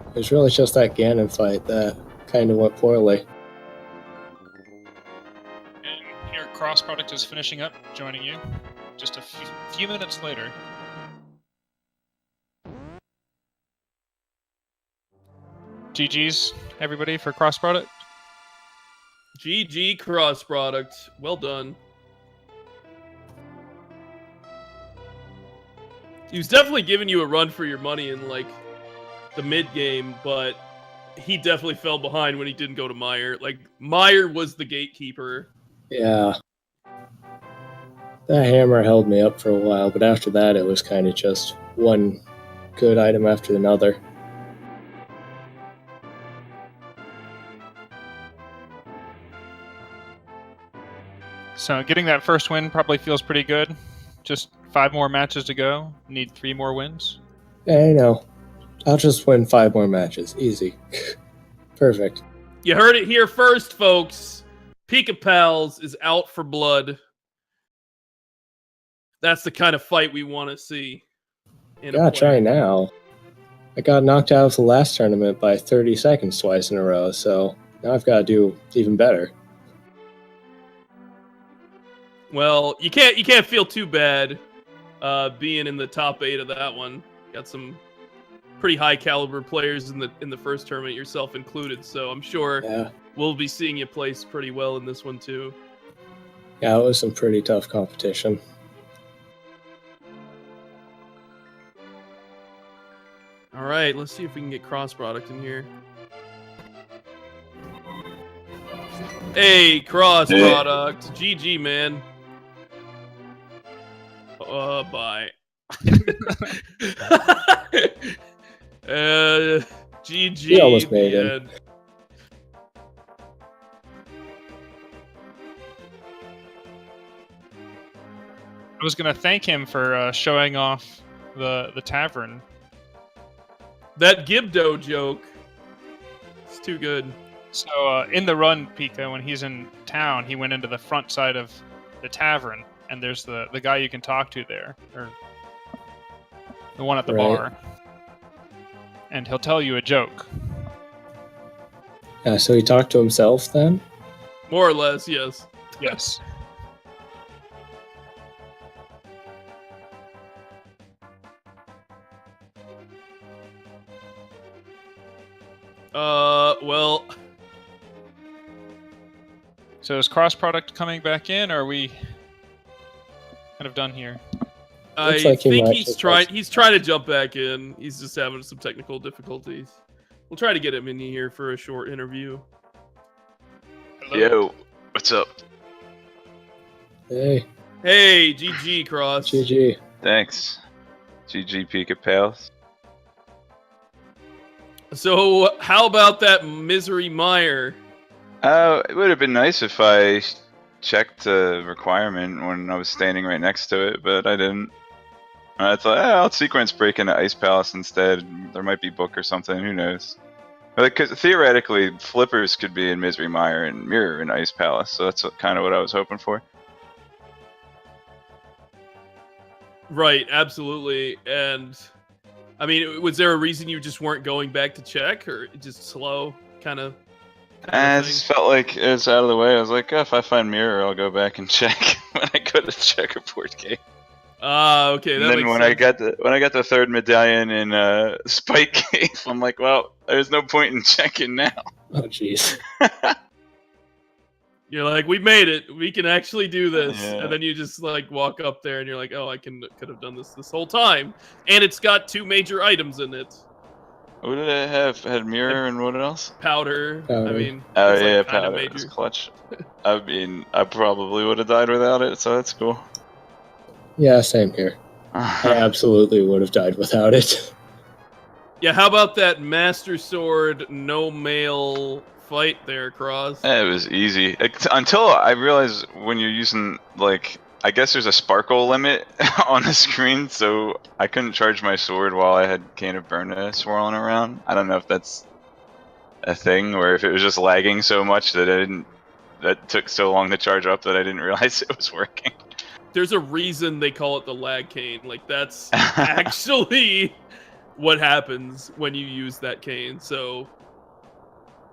It was really just that Ganon fight that kind of went poorly. And here, Cross Product is finishing up, joining you just a few minutes later. GG's, everybody, for Cross Product. GG Cross Product. Well done. He was definitely giving you a run for your money in, like, the mid-game, but he definitely fell behind when he didn't go to Meyer. Like, Meyer was the gatekeeper. Yeah. That hammer held me up for a while, but after that it was kind of just one good item after another. So getting that first win probably feels pretty good. Just 5 more matches to go. Need 3 more wins. Yeah, you know, I'll just win 5 more matches. Easy. Perfect. You heard it here first, folks. PikaPals is out for blood. That's the kind of fight we want to see. Gotta try now. I got knocked out of the last tournament by 30 seconds twice in a row, so now I've got to do even better. Well, you can't feel too bad being in the top 8 of that one. Got some pretty high caliber players in the first tournament, yourself included. So I'm sure we'll be seeing you place pretty well in this one too. Yeah, it was some pretty tough competition. All right, let's see if we can get cross product in here. Hey, cross product. GG, man. Bye. GG. He almost made it. I was going to thank him for showing off the tavern. That Gibdo joke. It's too good. So in the run, Pika, when he's in town, he went into the front side of the tavern, and there's the guy you can talk to there, or the one at the bar, and he'll tell you a joke. Yeah, so he talked to himself then? More or less, yes. Yes. Well. So is cross product coming back in, or are we kind of done here? I think he's trying to jump back in. He's just having some technical difficulties. We'll try to get him in here for a short interview. Hello. Yo, what's up? Hey. Hey, GG, Cross. GG. Thanks. GG, PikaPals. So, how about that Misery Meyer? It would have been nice if I checked the requirement when I was standing right next to it, but I didn't. I thought, I'll sequence break into Ice Palace instead. There might be book or something, who knows. Because theoretically, flippers could be in Misery Mire and Mirror in Ice Palace, so that's kind of what I was hoping for. Right, absolutely. And, I mean, was there a reason you just weren't going back to check, or just slow, kind of? I just felt like it was out of the way. I was like, if I find Mirror, I'll go back and check when I go to the checkerboard game. Okay. And then when I got the third medallion in Spike Cave, I'm like, well, there's no point in checking now. Oh, jeez. You're like, we made it. We can actually do this. Yeah. And then you just like walk up there and you're like, oh, I could have done this whole time. And it's got 2 major items in it. What did it have? It had mirror and what else? Powder. I Powder. mean, Oh it's yeah, like kind of powder. major. It's clutch. I mean, I probably would have died without it, so that's cool. Yeah, same here. I absolutely would have died without it. Yeah, how about that Master Sword no mail fight there, Cross? It was easy until I realized when you're using like I guess there's a sparkle limit on the screen, so I couldn't charge my sword while I had Cane of Burna swirling around. I don't know if that's a thing or if it was just lagging so much that that took so long to charge up that I didn't realize it was working. There's a reason they call it the lag cane. Like that's actually what happens when you use that cane. So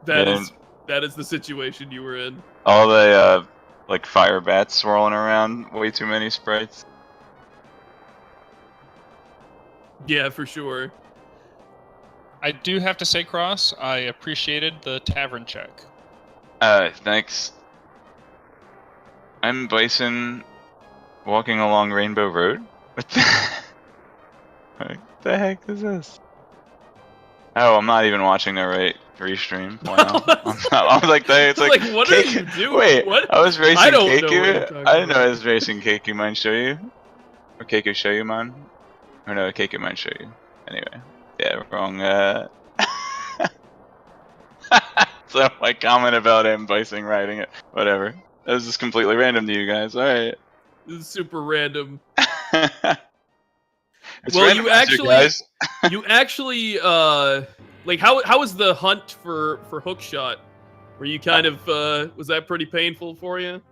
that is the situation you were in. All the like fire bats swirling around, way too many sprites. Yeah, for sure. I do have to say, Cross, I appreciated the tavern check. Thanks. I'm Bison walking along Rainbow Road. What the heck is this? Oh, I'm not even watching the right restream. Wow. I was like, it's like what are you doing? Wait, What? I was racing I don't know what Keiku. you're talking I didn't know about. I was racing Keiku Mine Show You. Or Keiku Show You Mine. Or no, Keiku Mine Show You. Anyway. Yeah, wrong. So my comment about him Bison riding it. Whatever. That was just completely random to you guys. Alright. This is super random. It's Well, you randomizer, actually- guys. You actually, like, how was the hunt for hookshot? Were you kind of, was that pretty painful for you?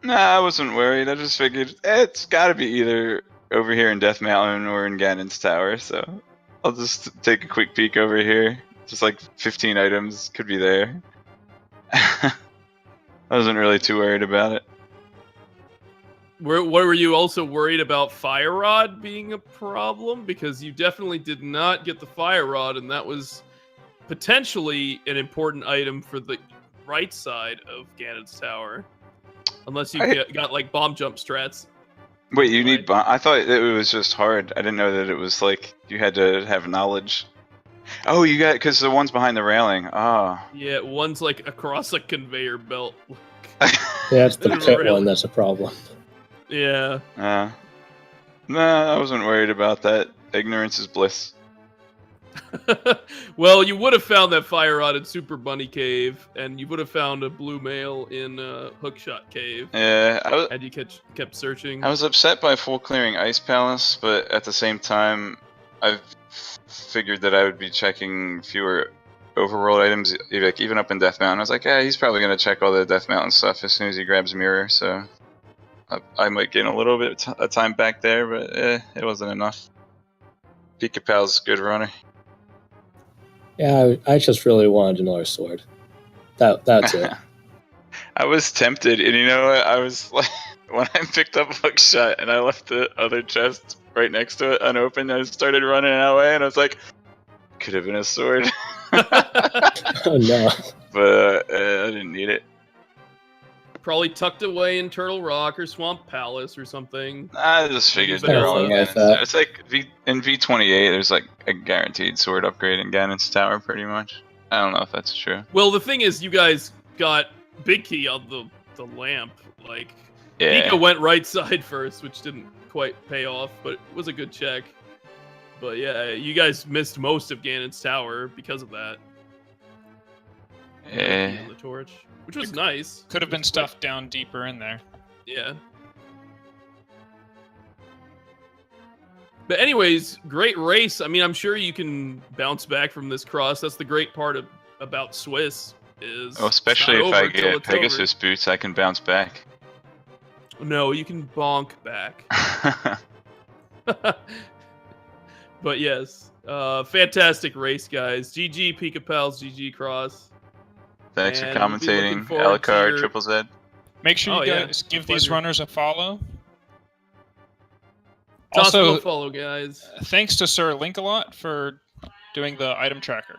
Nah, I wasn't worried. I just figured it's got to be either over here in Death Mountain or in Ganon's Tower, so I'll just take a quick peek over here. Just like 15 items could be there. I wasn't really too worried about it. Were you also worried about Fire Rod being a problem? Because you definitely did not get the Fire Rod, and that was potentially an important item for the right side of Ganon's Tower. Unless you got like bomb jump strats. Wait, you need Right. bomb? I thought it was just hard. I didn't know that it was like you had to have knowledge. Oh, you got because the one's behind the railing. Oh. Yeah, one's like across a conveyor belt. Yeah, it's the pit Really? one that's a problem. Yeah. Nah, I wasn't worried about that. Ignorance is bliss. Well, you would have found that Fire Rod in Super Bunny Cave, and you would have found a blue mail in Hookshot Cave. Yeah, Had you kept searching. I was upset by full clearing Ice Palace, but at the same time, I've figured that I would be checking fewer overworld items, like even up in Death Mountain. I was like, yeah, he's probably gonna check all the Death Mountain stuff as soon as he grabs Mirror, so I might gain a little bit of time back there, but it wasn't enough. PikaPals, good runner. Yeah, I just really wanted another sword. That's it. I was tempted, and you know what? I was like, when I picked up Hookshot and I left the other chest right next to it unopened, I started running that way, and I was like, could have been a sword. Oh no. But I didn't need it. Probably tucked away in Turtle Rock or Swamp Palace or something. I just figured Maybe they were all vanilla. in Ganon's. It's like in V28, there's like a guaranteed sword upgrade in Ganon's Tower, pretty much. I don't know if that's true. Well, the thing is, you guys got Big Key on the lamp. Like, Yeah. Pika went right side first, which didn't quite pay off, but it was a good check. But yeah, you guys missed most of Ganon's Tower because of that. Yeah. On the torch, which was nice. Could have been stuffed down deeper in there. Yeah. But anyways, great race. I mean, I'm sure you can bounce back from this cross. That's the great part about Swiss is. Oh, especially it's if not I over till get it's Pegasus boots, I can bounce back. over. No, you can bonk back. But yes, fantastic race, guys. GG PikaPals, GG Cross. Thanks for And we'll be looking commentating, forward to Alucard, your- Triple Z. Make sure Oh, you yeah. guys give these Pleasure. runners a follow. Toss them Also, a follow, guys. thanks to Sir Link-A-Lot for doing the item tracker.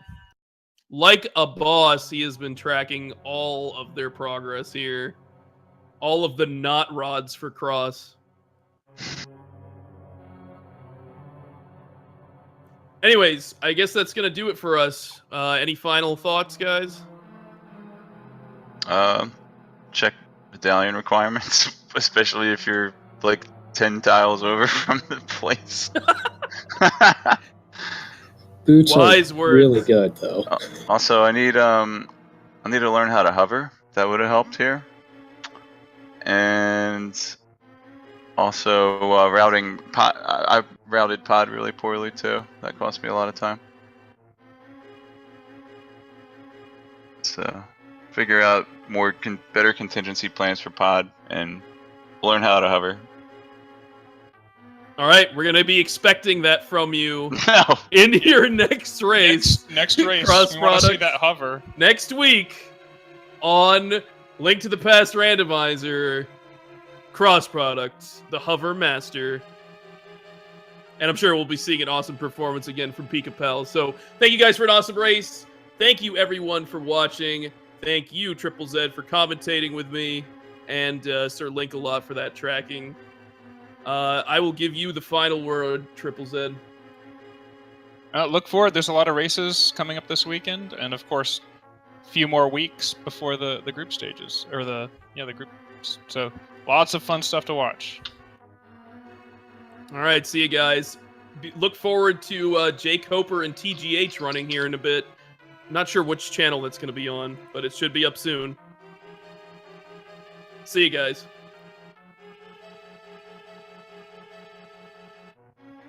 like a boss, he has been tracking all of their progress here. All of the not rods for Cross. Anyways, I guess that's going to do it for us. Any final thoughts, guys? Check medallion requirements, especially if you're like 10 tiles over from the place. Boots Wise are words. really good, though. Also, I need to learn how to hover. That would have helped here. And also routing pod. I routed pod really poorly too. That cost me a lot of time. So figure out more better contingency plans for pod and learn how to hover. All right, we're going to be expecting that from you No. in your next race. Next race. Cross We want to see product. that hover. Next week on Link to the Past Randomizer, Cross Product, the Hover Master. And I'm sure we'll be seeing an awesome performance again from PikaPals. So thank you guys for an awesome race. Thank you everyone for watching. Thank you, Triple Z, for commentating with me. And Sir Link a lot for that tracking. I will give you the final word, Triple Z. Look forward. There's a lot of races coming up this weekend, and of course, a few more weeks before the group stages or the groups. So lots of fun stuff to watch. All right, see you guys. Look forward to Jake Hoper and TGH running here in a bit. Not sure which channel that's going to be on, but it should be up soon. See you guys.